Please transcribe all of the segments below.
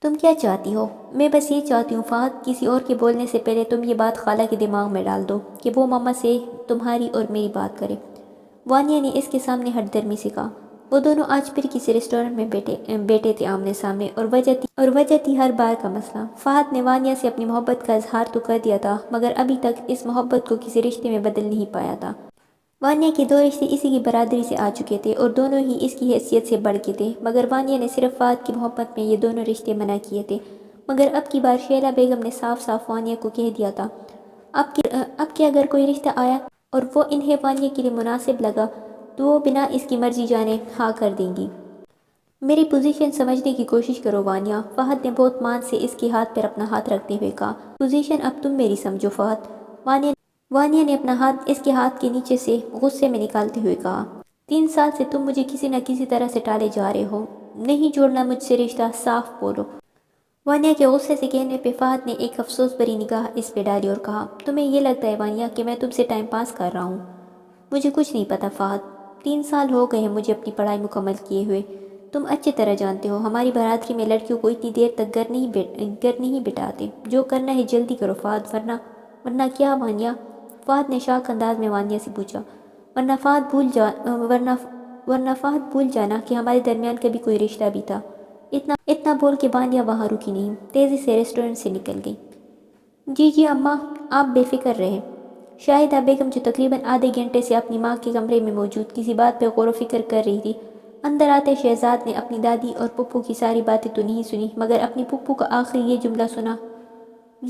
تم کیا چاہتی ہو؟ میں بس یہ چاہتی ہوں فہد، کسی اور کے بولنے سے پہلے تم یہ بات خالہ کے دماغ میں ڈال دو کہ وہ ماما سے تمہاری اور میری بات کرے۔ وانیہ نے اس کے سامنے ہٹ درمی سے کہا۔ وہ دونوں آج پھر کسی ریسٹورنٹ میں بیٹھے تھے آمنے سامنے، اور وجہ تھی ہر بار کا مسئلہ۔ فہد نے وانیہ سے اپنی محبت کا اظہار تو کر دیا تھا، مگر ابھی تک اس محبت کو کسی رشتے میں بدل نہیں پایا تھا۔ وانیہ کے دو رشتے اسی کی برادری سے آ چکے تھے اور دونوں ہی اس کی حیثیت سے بڑھ کے تھے، مگر وانیہ نے صرف فہد کی محبت میں یہ دونوں رشتے منع کیے تھے۔ مگر اب کی بار شیلا بیگم نے صاف صاف وانیہ کو کہہ دیا تھا اب کہ اگر کوئی رشتہ آیا اور وہ انہیں وانیہ کے لیے مناسب لگا تو وہ بنا اس کی مرضی جانے ہاں کر دیں گی۔ میری پوزیشن سمجھنے کی کوشش کرو وانیہ، فہد نے بہت مان سے اس کے ہاتھ پر اپنا ہاتھ رکھتے ہوئے کہا۔ پوزیشن اب تم میری سمجھو فہد، وانیہ نے اپنا ہاتھ اس کے ہاتھ کے نیچے سے غصے میں نکالتے ہوئے کہا۔ 3 سال سے تم مجھے کسی نہ کسی طرح سے ٹالے جا رہے ہو، نہیں جوڑنا مجھ سے رشتہ، صاف بولو۔ وانیہ کے غصے سے کہنے پہ فہد نے ایک افسوس بھری نگاہ اس پہ ڈالی اور کہا، تمہیں یہ لگتا ہے وانیہ کہ میں تم سے ٹائم پاس کر رہا ہوں؟ مجھے کچھ نہیں پتا فہد، 3 سال ہو گئے ہیں مجھے اپنی پڑھائی مکمل کیے ہوئے۔ تم اچھی طرح جانتے ہو ہماری برادری میں لڑکیوں کو اتنی دیر تک گھر نہیں بٹھاتے۔ جو کرنا ہے جلدی کرو فہد، ورنہ کیا وانیہ؟ فہد نے شاک انداز میں وانیہ سے پوچھا۔ ورنہ فہد بھول جانا کہ ہمارے درمیان کبھی کوئی رشتہ بھی تھا۔ اتنا بول کے وانیہ وہاں رکی نہیں، تیزی سے ریسٹورنٹ سے نکل گئی۔ جی اماں، آپ بے فکر رہیں۔ شاہدہ بیگم جو تقریباً آدھے گھنٹے سے اپنی ماں کے کمرے میں موجود کسی بات پہ غور و فکر کر رہی تھی، اندر آتے شہزاد نے اپنی دادی اور پپو کی ساری باتیں تو نہیں سنی، مگر اپنی پپو کا آخری یہ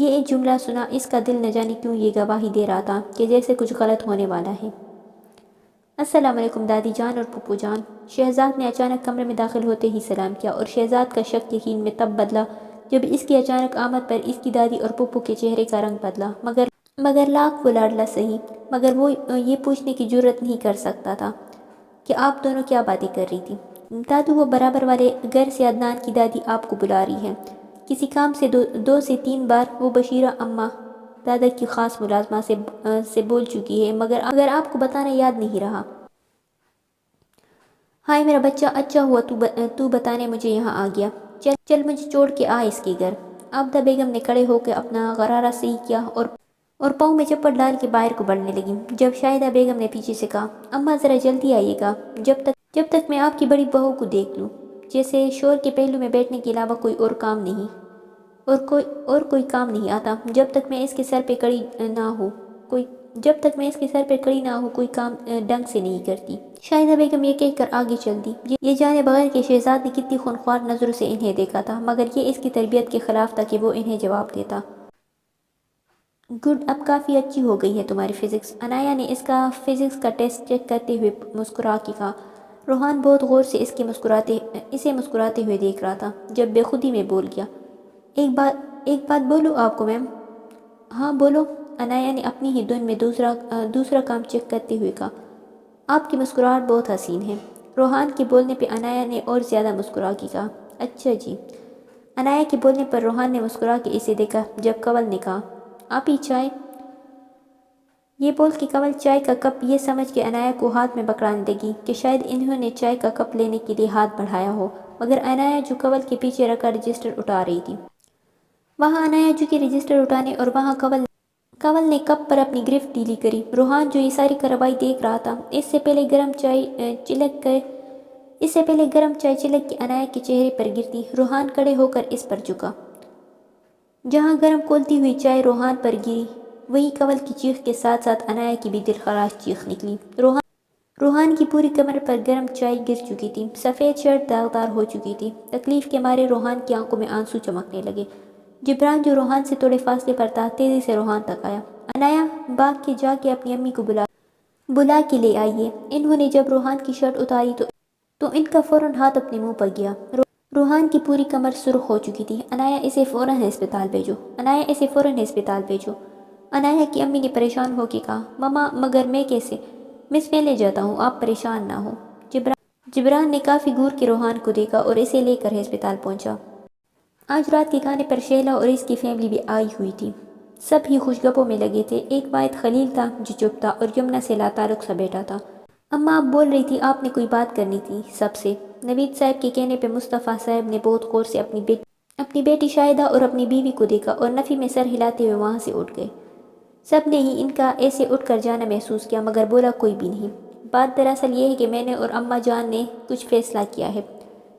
ایک جملہ سنا، اس کا دل نہ جانے کیوں یہ گواہی دے رہا تھا کہ جیسے کچھ غلط ہونے والا ہے۔ السلام علیکم دادی جان اور پپو جان۔ شہزاد نے اچانک کمرے میں داخل ہوتے ہی سلام کیا، اور شہزاد کا شک یقین میں تب بدلا جب اس کی اچانک آمد پر اس کی دادی اور پپو کے چہرے کا رنگ بدلا، مگر لاکھ وہ لاڈلا سہی، مگر وہ یہ پوچھنے کی جرت نہیں کر سکتا تھا کہ آپ دونوں کیا باتیں کر رہی تھی۔ دادو، وہ برابر والے گھر سے عدنان کی دادی آپ کو بلا رہی ہے، کسی کام سے 2 سے 3 بار وہ بشیرہ اماں دادا کی خاص ملازمہ سے بول چکی ہے، مگر آپ کو بتانا یاد نہیں رہا۔ ہائے میرا بچہ، اچھا ہوا تو بتانے مجھے یہاں آ گیا۔ چل مجھے چھوڑ کے آ اس کے گھر۔ عابدہ بیگم نے کھڑے ہو کے اپنا غرارہ صحیح کیا اور پاؤں میں چپل ڈال کے باہر کو بڑھنے لگی، جب شاہدہ بیگم نے پیچھے سے کہا، اماں ذرا جلدی آئیے گا، جب تک میں آپ کی بڑی بہو کو دیکھ لوں۔ جیسے شور کے پہلو میں بیٹھنے کے علاوہ کوئی اور کوئی کام نہیں آتا، جب تک میں اس کے سر پہ کڑی نہ ہو کوئی کام ڈنگ سے نہیں کرتی۔ شاہدہ بیگم یہ کہہ کر آگے چل دی، یہ جانے بغیر کہ شہزاد نے کتنی خونخوار نظروں سے انہیں دیکھا تھا، مگر یہ اس کی تربیت کے خلاف تھا کہ وہ انہیں جواب دیتا۔ گڈ، اب کافی اچھی ہو گئی ہے تمہاری فزکس۔ عنایہ نے اس کا فزکس کا ٹیسٹ چیک کرتے ہوئے مسکرا کے کہا۔ روحان بہت غور سے اسے مسکراتے ہوئے دیکھ رہا تھا، جب بے خودی میں بول گیا، ایک بات بولوں آپ کو میم؟ ہاں بولو، عنایہ نے اپنی ہی دھن میں دوسرا کام چیک کرتے ہوئے کہا۔ آپ کی مسکراہٹ بہت حسین ہے۔ روحان کے بولنے پہ عنایہ نے اور زیادہ مسکرا کے کہا، اچھا جی۔ عنایہ کے بولنے پر روحان نے مسکرا کے اسے دیکھا، جب کنول نے کہا، آپ ہی چائے؟ یہ بول کے کنول چائے کا کپ یہ سمجھ کے عنایہ کو ہاتھ میں پکڑانے لگی کہ شاید انہوں نے چائے کا کپ لینے کے لیے ہاتھ بڑھایا ہو، مگر عنایہ جو کنول کے پیچھے رکھا رجسٹر اٹھا رہی تھی۔ وہاں عنایہ جھکی رجسٹر اٹھانے اور وہاں کنول نے کپ پر اپنی گرفت ڈھیلی کری۔ روحان جو یہ ساری کارروائی دیکھ رہا تھا، اس سے پہلے گرم چائے چلک کے عنایہ کے چہرے پر گرتی، روحان کھڑے ہو کر اس پر جھکا۔ جہاں گرم کھولتی ہوئی چائے روحان پر گری، وہیں کنول کی چیخ کے ساتھ ساتھ عنایہ کی بھی دلخراش چیخ نکلی۔ روحان کی پوری کمر پر گرم چائے گر چکی تھی، سفید شرٹ داغدار ہو چکی تھی۔ تکلیف کے مارے روحان کی آنکھوں میں آنسو چمکنے لگے۔ جبران جو روحان سے تھوڑے فاصلے پر تھا، تیزی سے روحان تک آیا۔ عنایہ، بھاگ کے جا کے اپنی امی کو بلا کے لے آئیے۔ انہوں نے جب روحان کی شرٹ اتاری تو ان کا فوراً ہاتھ اپنے منہ پر گیا۔ روحان کی پوری کمر سرخ ہو چکی تھی۔ عنایہ، اسے فوراً ہسپتال بھیجو۔ عنایہ کی امی نے پریشان ہو کے کہا، ماما مگر میں کیسے؟ میں لے جاتا ہوں، آپ پریشان نہ ہو۔ جبران نے کافی گور کے روحان کو دیکھا اور اسے لے کر ہسپتال پہنچا۔ آج رات کے کھانے پر شیلا اور اس کی فیملی بھی آئی ہوئی تھی۔ سب ہی خوش گپوں میں لگے تھے، ایک واحد خلیل تھا جو چپ تھا اور یمنا سے لا تعلق سا بیٹھا تھا۔ اماں، آپ بول رہی تھی آپ نے کوئی بات کرنی تھی سب سے۔ نوید صاحب کے کہنے پہ مصطفیٰ صاحب نے بہت غور سے اپنی بیٹی شاہدہ اور اپنی بیوی کو دیکھا اور نفی میں سر ہلاتے ہوئے وہاں سے اٹھ گئے۔ سب نے ہی ان کا ایسے اٹھ کر جانا محسوس کیا، مگر بولا کوئی بھی نہیں۔ بات دراصل یہ ہے کہ میں نے اور اماں جان نے کچھ فیصلہ کیا ہے۔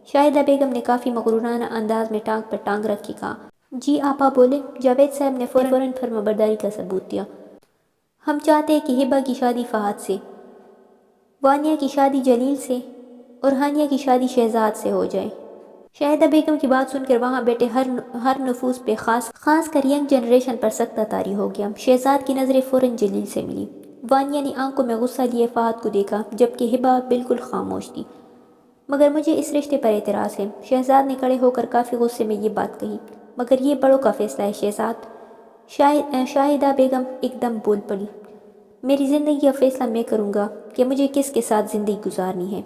شاہدہ بیگم نے کافی مغرورانہ انداز میں ٹانگ پر ٹانگ رکھ کے کہا۔ جی آپا بولے۔ جاوید صاحب نے فوراً فرمانبرداری کا ثبوت دیا۔ ہم چاہتے ہیں کہ ہبہ کی شادی فہد سے، وانیہ کی شادی جلیل سے اور ہانیہ کی شادی شہزاد سے ہو جائے۔ شاہدہ بیگم کی بات سن کر وہاں بیٹھے ہر نفوس پہ خاص کر ینگ جنریشن پر سختہ طاری ہو گیا۔ شہزاد کی نظریں فوراً جلیل سے ملی۔ وانیہ نے آنکھوں میں غصہ لیے فہد کو دیکھا، جبکہ ہبہ بالکل خاموش تھی۔ مگر مجھے اس رشتے پر اعتراض ہے۔ شہزاد نے کھڑے ہو کر کافی غصے میں یہ بات کہی۔ مگر یہ بڑوں کا فیصلہ ہے شہزاد۔ شاہدہ بیگم ایک دم بول پڑی۔ میری زندگی کا فیصلہ میں کروں گا کہ مجھے کس کے ساتھ زندگی گزارنی ہے۔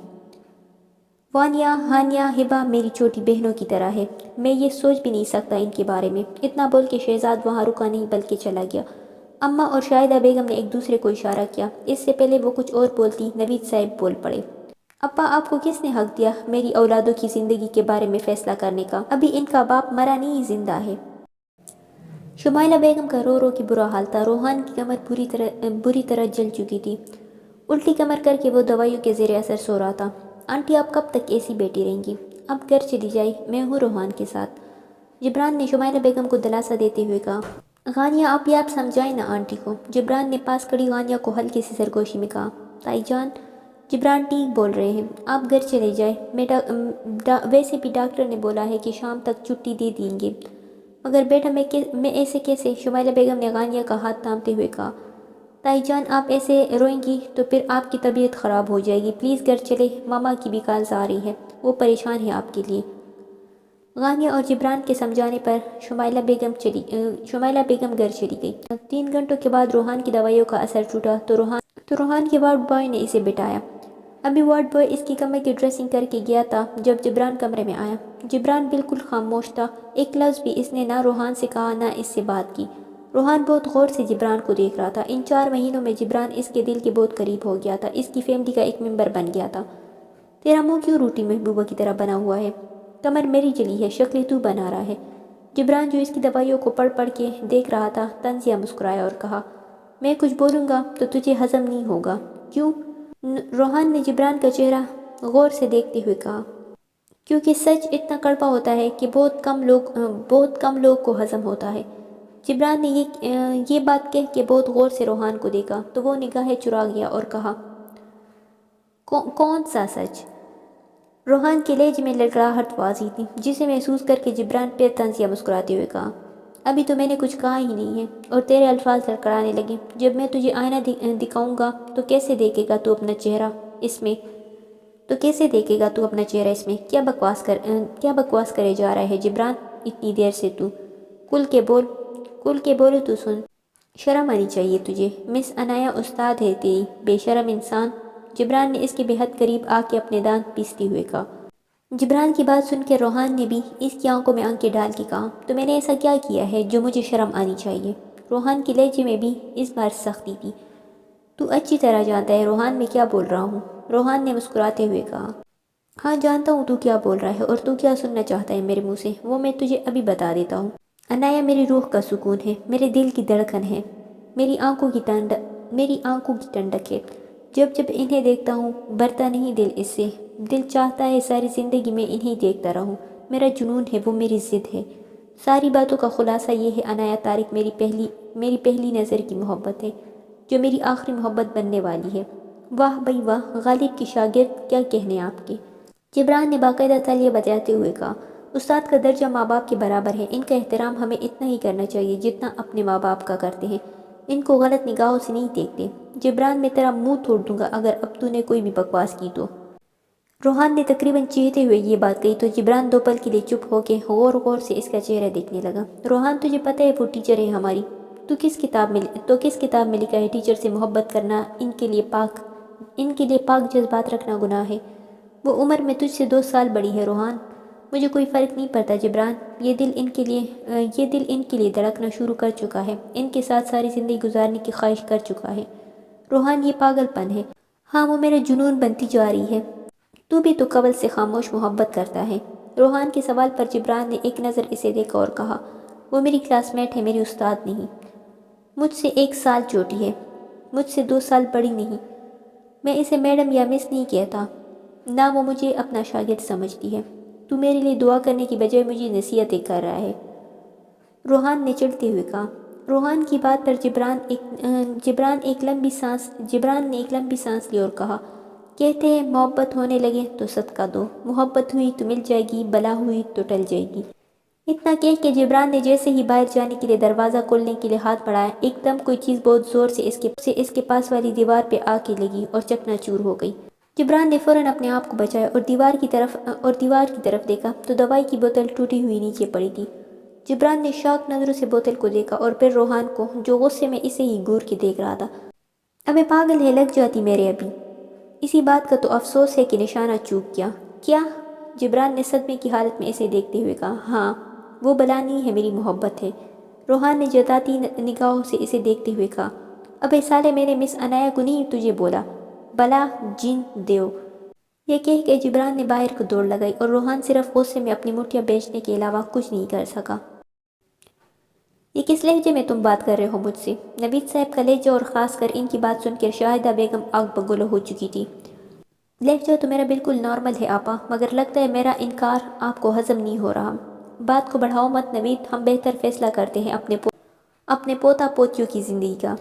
وانیہ، ہانیہ، ہبہ میری چھوٹی بہنوں کی طرح ہے، میں یہ سوچ بھی نہیں سکتا ان کے بارے میں۔ اتنا بول کے شہزاد وہاں رکا نہیں بلکہ چلا گیا۔ اماں اور شاہدہ بیگم نے ایک دوسرے کو اشارہ کیا۔ اس سے پہلے وہ کچھ اور بولتی، نوید صاحب بول پڑے۔ ابا، آپ کو کس نے حق دیا میری اولادوں کی زندگی کے بارے میں فیصلہ کرنے کا؟ ابھی ان کا باپ مرا نہیں، زندہ ہے۔ شمائلہ بیگم کا رو رو کے برا حال تھا۔ روحان کی کمر بری طرح جل چکی تھی۔ الٹی کمر کر کے وہ دوائیوں کے زیر اثر سو رہا تھا۔ آنٹی آپ کب تک ایسی بیٹھی رہیں گی؟ اب گھر چلی جائے، میں ہوں روحان کے ساتھ، جبران نے شمائلہ بیگم کو دلاسا دیتے ہوئے کہا۔ غانیہ آپ سمجھائیں نا آنٹی کو، جبران نے پاس کھڑی غانیہ کو ہلکی سی سرگوشی میں کہا۔ تائی جان، جبران ٹھیک بول رہے ہیں، آپ گھر چلے جائیں، ویسے بھی ڈاکٹر نے بولا ہے کہ شام تک چھٹی دے دیں گے۔ مگر بیٹا میں ایسے کیسے؟ شمائلہ بیگم نے غانیہ کا ہاتھ تھامتے ہوئے کہا۔ تائی جان آپ ایسے روئیں گی تو پھر آپ کی طبیعت خراب ہو جائے گی، پلیز گھر چلے، ماما کی بھی کالز آ رہی ہے، وہ پریشان ہے آپ کے لیے۔ غانیہ اور جبران کے سمجھانے پر شمائلہ بیگم گھر چلی گئی۔ 3 گھنٹوں کے بعد روحان کی دوائیوں کا اثر ٹوٹا تو روحان کے وارڈ بوائے نے اسے بٹھایا۔ ابھی وارڈ بوائے اس کی کمر کی ڈریسنگ کر کے گیا تھا جب جبران کمرے میں آیا۔ جبران بالکل خاموش تھا، ایک لفظ بھی اس نے نہ روحان سے کہا نہ اس سے بات کی۔ روحان بہت غور سے جبران کو دیکھ رہا تھا۔ ان 4 مہینوں میں جبران اس کے دل کے بہت قریب ہو گیا تھا، اس کی فیملی کا ایک ممبر بن گیا تھا۔ تیرا منہ کیوں روٹی محبوبہ کی طرح بنا ہوا ہے؟ کمر میری جلی ہے، شکلیں تو بنا رہا ہے۔ جبران جو اس کی دوائیوں کو پڑھ پڑھ کے دیکھ رہا تھا طنزیہ مسکرایا اور کہا، میں کچھ بولوں گا تو تجھے ہضم نہیں ہوگا۔ کیوں؟ روحان نے جبران کا چہرہ غور سے دیکھتے ہوئے کہا۔ کیونکہ سچ اتنا کڑوا ہوتا ہے کہ بہت کم لوگ کو ہضم ہوتا ہے۔ جبران نے یہ بات کہہ کے بہت غور سے روحان کو دیکھا تو وہ نگاہیں چرا گیا اور کہا، کون سا سچ؟ روحان کے لہجے میں لڑکڑاہٹ واضح تھی، جسے محسوس کر کے جبران پھر طنزیہ مسکراتے ہوئے کہا، ابھی تو میں نے کچھ کہا ہی نہیں ہے اور تیرے الفاظ لڑکڑانے لگے۔ جب میں تجھے آئینہ دکھاؤں گا تو کیسے دیکھے گا تو اپنا چہرہ اس میں؟ کیا بکواس کرے جا رہا ہے جبران اتنی دیر سے؟ تو کھل کے بولو تو سن، شرم آنی چاہیے تجھے۔ مس عنایہ استاد ہے تیری، بے شرم انسان، جبران نے اس کے بے حد قریب آ کے اپنے دانت پیستے ہوئے کہا۔ جبران کی بات سن کے روحان نے بھی اس کی آنکھوں میں آنکھیں ڈال کے کہا، تو میں نے ایسا کیا کیا ہے جو مجھے شرم آنی چاہیے؟ روحان کے لہجے میں بھی اس بار سختی تھی۔ تو اچھی طرح جانتا ہے روحان میں کیا بول رہا ہوں، روحان نے مسکراتے ہوئے کہا۔ ہاں جانتا ہوں تو کیا بول رہا ہے اور تو کیا سننا چاہتا ہے میرے منہ سے، وہ میں تجھے ابھی بتا دیتا ہوں۔ عنایہ میری روح کا سکون ہے، میرے دل کی دھڑکن ہے، میری آنکھوں کی ٹھنڈک ہے۔ جب انہیں دیکھتا ہوں بھرتا نہیں دل اس سے، دل چاہتا ہے ساری زندگی میں انہیں دیکھتا رہوں۔ میرا جنون ہے، وہ میری ضد ہے۔ ساری باتوں کا خلاصہ یہ ہے عنایہ طارق میری پہلی نظر کی محبت ہے، جو میری آخری محبت بننے والی ہے۔ واہ بھئی واہ، غالب کی شاگرد، کیا کہنے آپ کے؟ جبران نے باقاعدہ تالیاں بجاتے ہوئے کہا، استاد کا درجہ ماں باپ کے برابر ہے، ان کا احترام ہمیں اتنا ہی کرنا چاہیے جتنا اپنے ماں باپ کا کرتے ہیں، ان کو غلط نگاہوں سے نہیں دیکھتے۔ جبران میں تیرا منہ توڑ دوں گا اگر اب تو نے کوئی بھی بکواس کی تو۔ روحان نے تقریباً چیختے ہوئے یہ بات کہی تو جبران 2 پل کے لیے چپ ہو کے غور سے اس کا چہرہ دیکھنے لگا۔ روحان تجھے پتہ ہے وہ ٹیچر ہے ہماری، تو کس کتاب میں لکھا ہے ٹیچر سے محبت کرنا ان کے لیے پاک جذبات رکھنا گناہ ہے؟ وہ عمر میں تجھ سے 2 سال بڑی ہے روحان۔ مجھے کوئی فرق نہیں پڑتا جبران، یہ دل ان کے لیے دھڑکنا شروع کر چکا ہے، ان کے ساتھ ساری زندگی گزارنے کی خواہش کر چکا ہے۔ روحان یہ پاگل پن ہے، ہاں وہ میرا جنون بنتی جا رہی ہے۔ تو بھی تو قبل سے خاموش محبت کرتا ہے۔ روحان کے سوال پر جبران نے ایک نظر اسے دیکھا اور کہا، وہ میری کلاس میٹ ہے، میری استاد نہیں۔ مجھ سے 1 سال چھوٹی ہے، مجھ سے 2 سال بڑی نہیں۔ میں اسے میڈم یا مس نہیں کہتا، نہ وہ مجھے اپنا شاگرد سمجھتی ہے۔ تو میرے لیے دعا کرنے کی بجائے مجھے نصیحتیں کر رہا ہے، روحان نے چڑھتے ہوئے کہا۔ روحان کی بات پر جبران نے ایک لمبی سانس لی اور کہا، کہتے ہیں محبت ہونے لگے تو صدقہ دو، محبت ہوئی تو مل جائے گی، بلا ہوئی تو ٹل جائے گی۔ اتنا کہہ کے جبران نے جیسے ہی باہر جانے کے لیے دروازہ کھولنے کے لیے ہاتھ بڑھایا، ایک دم کوئی چیز بہت زور سے اس کے پاس والی دیوار پہ آ کے لگی اور چکنا چور ہو گئی۔ جبران نے فوراً اپنے آپ کو بچایا اور دیوار کی طرف دیکھا تو دوائی کی بوتل ٹوٹی ہوئی نیچے پڑی تھی۔ جبران نے شاک نظروں سے بوتل کو دیکھا اور پھر روحان کو، جو غصے میں اسے ہی گور کے دیکھ رہا تھا۔ ابے پاگل ہے، لگ جاتی میرے ابھی۔ اسی بات کا تو افسوس ہے کہ نشانہ چوک گیا۔ کیا؟ جبران نے صدمے کی حالت میں اسے دیکھتے ہوئے کہا، ہاں، وہ بلا نہیں ہے، میری محبت ہے۔ روحان نے جتاتی نگاہوں سے اسے دیکھتے ہوئے کہا، ابے سالے، میرے مس عنایا کو نہیں تجھے بولا، بلا جن دیو۔ یہ کہہ کے جبران نے باہر کو دوڑ لگائی اور روحان صرف غصے میں اپنی مٹھیاں بیچنے کے علاوہ کچھ نہیں کر سکا۔ یہ کس لہجے میں تم بات کر رہے ہو مجھ سے؟ نوید صاحب کا لہجہ اور خاص کر ان کی بات سن کر شاہدہ بیگم آگ بگولہ ہو چکی تھی۔ لہجہ تو میرا بالکل نارمل ہے آپا، مگر لگتا ہے میرا انکار آپ کو ہضم نہیں ہو رہا۔ بات کو بڑھاؤ مت نوید، ہم بہتر فیصلہ کرتے ہیں اپنے پوتا پوتیوں کی زندگی کا۔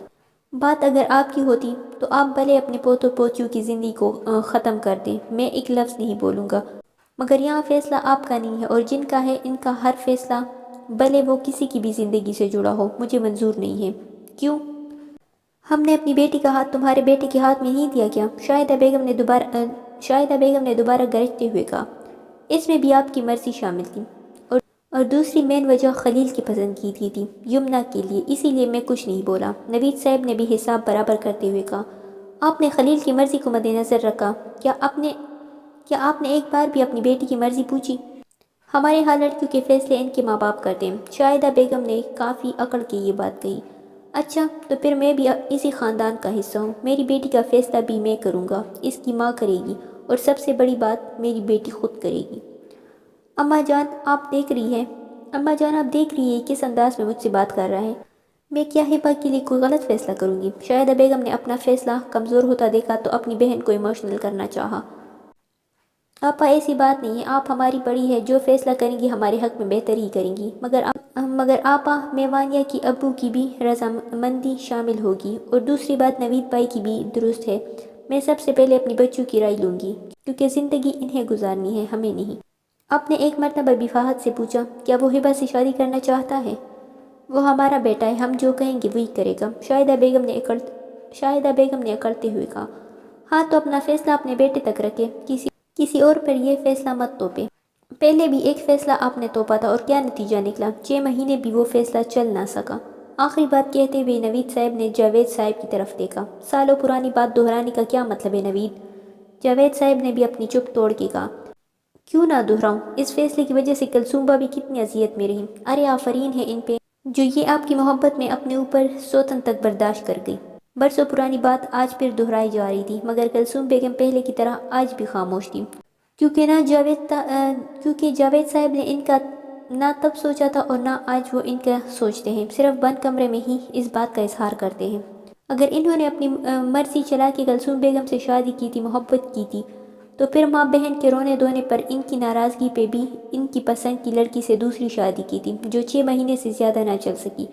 بات اگر آپ کی ہوتی تو آپ بھلے اپنے پوتوں پوتیوں کی زندگی کو ختم کر دیں، میں ایک لفظ نہیں بولوں گا، مگر یہاں فیصلہ آپ کا نہیں ہے، اور جن کا ہے ان کا ہر فیصلہ، بھلے وہ کسی کی بھی زندگی سے جڑا ہو، مجھے منظور نہیں ہے۔ کیوں؟ ہم نے اپنی بیٹی کا ہاتھ تمہارے بیٹے کے ہاتھ میں نہیں دیا کیا؟ شاہدہ بیگم نے دوبارہ گرجتے ہوئے کہا، اس میں بھی آپ کی مرضی شامل تھی، اور دوسری مین وجہ خلیل کی پسندیدگی تھی، یمنا کے لیے، اسی لیے میں کچھ نہیں بولا۔ نوید صاحب نے بھی حساب برابر کرتے ہوئے کہا، آپ نے خلیل کی مرضی کو مد نظر رکھا، کیا آپ نے ایک بار بھی اپنی بیٹی کی مرضی پوچھی؟ ہمارے ہاں لڑکیوں کے فیصلے ان کے ماں باپ کرتے ہیں۔ شاہدہ بیگم نے کافی اکڑ کے یہ بات کہی۔ اچھا، تو پھر میں بھی اسی خاندان کا حصہ ہوں، میری بیٹی کا فیصلہ بھی میں کروں گا، اس کی ماں کرے گی، اور سب سے بڑی بات، میری بیٹی خود کرے گی۔ اماں جان آپ دیکھ رہی ہیں کس انداز میں مجھ سے بات کر رہا ہے؟ میں کیا ہبہ کے لیے کوئی غلط فیصلہ کروں گی؟ شاہدہ بیگم نے اپنا فیصلہ کمزور ہوتا دیکھا تو اپنی بہن کو ایموشنل کرنا چاہا۔ آپا ایسی بات نہیں ہے، آپ ہماری بڑی ہے، جو فیصلہ کریں گی ہمارے حق میں بہتر ہی کریں گی، مگر آپا میں وانیہ کی ابو کی بھی رضامندی شامل ہوگی، اور دوسری بات نوید بھائی کی بھی درست ہے، میں سب سے پہلے اپنی بچوں کی رائے لوں گی، کیونکہ زندگی انہیں گزارنی ہے، ہمیں نہیں۔ آپ نے ایک مرتبہ بھی فہد سے پوچھا کیا وہ ہبہ سے شادی کرنا چاہتا ہے؟ وہ ہمارا بیٹا ہے، ہم جو کہیں گے وہی کرے گا، شاہدہ بیگم نے اکڑتے ہوئے کہا۔ ہاں تو اپنا فیصلہ اپنے بیٹے تک رکھے، کسی اور پر یہ فیصلہ مت توپے۔ پہلے بھی ایک فیصلہ آپ نے توپا تھا اور کیا نتیجہ نکلا؟ 6 مہینے بھی وہ فیصلہ چل نہ سکا۔ آخری بات کہتے ہوئے نوید صاحب نے جاوید صاحب کی طرف دیکھا۔ سالوں پرانی بات دہرانے کا کیا مطلب ہے نوید؟ جاوید صاحب نے بھی اپنی چپ توڑ کے کہا۔ کیوں نہ دہراؤں؟ اس فیصلے کی وجہ سے کلثوم بھابی کتنی اذیت میں رہی، ارے آفرین ہے ان پہ، جو یہ آپ کی محبت میں اپنے اوپر سوتن تک برداشت کر گئی۔ برسوں پرانی بات آج پھر دہرائی جا رہی تھی، مگر کلثوم بیگم پہلے کی طرح آج بھی خاموش تھی، کیونکہ جاوید صاحب نے ان کا نہ تب سوچا تھا اور نہ آج وہ ان کا سوچتے ہیں، صرف بند کمرے میں ہی اس بات کا اظہار کرتے ہیں۔ اگر انہوں نے اپنی مرضی چلا کے کلثوم بیگم سے شادی کی تھی، محبت کی تھی، تو پھر ماں بہن کے رونے دھونے پر، ان کی ناراضگی پہ بھی ان کی پسند کی لڑکی سے دوسری شادی کی تھی، جو 6 مہینے سے زیادہ نہ چل سکی۔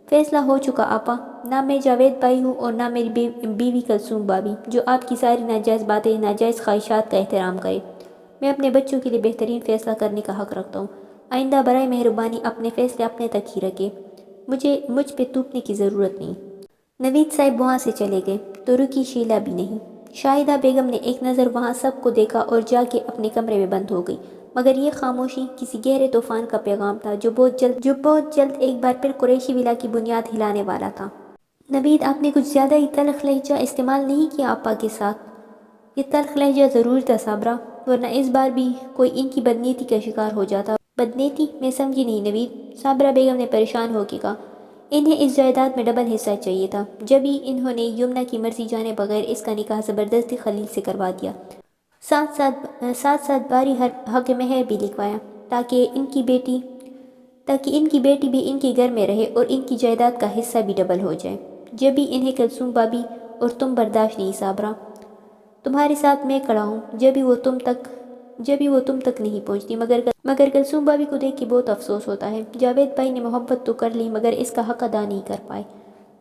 فیصلہ ہو چکا آپا، نہ میں جاوید بھائی ہوں اور نہ میری بیوی کلثوم بھابی، جو آپ کی ساری ناجائز باتیں، ناجائز خواہشات کا احترام کرے۔ میں اپنے بچوں کے لیے بہترین فیصلہ کرنے کا حق رکھتا ہوں، آئندہ برائے مہربانی اپنے فیصلے اپنے تک ہی رکھے، مجھ پہ توپنے کی ضرورت نہیں۔ نوید صاحب وہاں سے چلے گئے تو رکی شیلا بھی نہیں۔ شاہدہ بیگم نے ایک نظر وہاں سب کو دیکھا اور جا کے اپنے کمرے میں بند ہو گئی، مگر یہ خاموشی کسی گہرے طوفان کا پیغام تھا جو بہت جلد ایک بار پھر قریشی ولا کی بنیاد ہلانے والا تھا۔ نوید، آپ نے کچھ زیادہ ہی تلخ لہجہ استعمال نہیں کیا آپا کے ساتھ؟ یہ تلخ لہجہ ضرور تھا صابرہ، ورنہ اس بار بھی کوئی ان کی بدنیتی کا شکار ہو جاتا۔ بدنیتی؟ میں سمجھی نہیں نوید، صابرہ بیگم نے پریشان ہو کے کہا۔ انہیں اس جائیداد میں ڈبل حصہ چاہیے تھا، جب ہی انہوں نے یمنا کی مرضی جانے بغیر اس کا نکاح زبردستی خلیل سے کروا دیا، ساتھ ساتھ باری حق مہر بھی لکھوایا۔ تاکہ ان کی بیٹی بھی ان کے گھر میں رہے اور ان کی جائیداد کا حصہ بھی ڈبل ہو جائے۔ جب بھی انہیں کلثوم بابی اور تم برداشت نہیں صابرہ، تمہارے ساتھ میں کھڑا ہوں جب بھی وہ تم تک نہیں پہنچتی، مگر کلثوم بابی کو دیکھ کے بہت افسوس ہوتا ہے۔ جاوید بھائی نے محبت تو کر لی مگر اس کا حق ادا نہیں کر پائے۔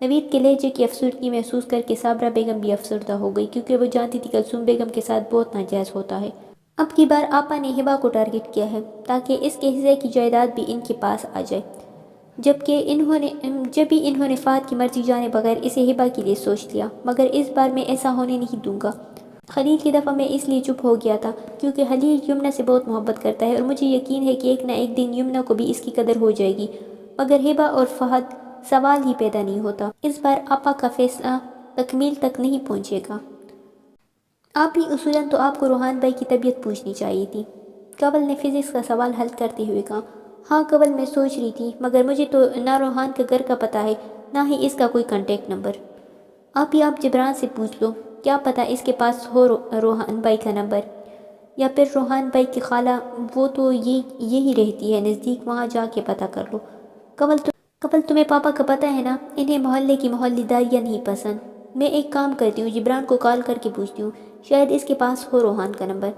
نوید کے لہجے کی افسردگی محسوس کر کے صابرہ بیگم بھی افسردہ ہو گئی، کیونکہ وہ جانتی تھی کلثوم بیگم کے ساتھ بہت ناجائز ہوتا ہے۔ اب کی بار آپا نے ہبا کو ٹارگٹ کیا ہے تاکہ اس کے حصے کی جائیداد بھی ان کے پاس آ جائے، جب بھی انہوں نے فہد کی مرضی جانے بغیر اسے ہبا کے لیے سوچ لیا، مگر اس بار میں ایسا ہونے نہیں دوں گا۔ خلیل کی دفعہ میں اس لیے چپ ہو گیا تھا کیونکہ خلیل یمنا سے بہت محبت کرتا ہے اور مجھے یقین ہے کہ ایک نہ ایک دن یمنا کو بھی اس کی قدر ہو جائے گی، مگر ہبا اور فہد سوال ہی پیدا نہیں ہوتا۔ اس بار آپا کا فیصلہ تکمیل تک نہیں پہنچے گا۔ آپ ہی اصولاً تو آپ کو روحان بھائی کی طبیعت پوچھنی چاہیے تھی، کنول نے فزکس کا سوال حل کرتے ہوئے کہا۔ ہاں کنول، میں سوچ رہی تھی، مگر مجھے تو نہ روحان کے گھر کا پتہ ہے نہ ہی اس کا کوئی کانٹیکٹ نمبر۔ آپ جبران سے پوچھ لو، کیا پتہ اس کے پاس ہو روحان بھائی کا نمبر، یا پھر روحان بھائی کی خالہ، وہ تو یہی رہتی ہے نزدیک، وہاں جا کے پتہ کر لو۔ کنول تمہیں پاپا کا پتہ ہے نا، انہیں محلے کی محلے داریاں نہیں پسند۔ میں ایک کام کرتی ہوں، جبران کو کال کر کے پوچھتی ہوں، شاید اس کے پاس ہو روحان کا نمبر۔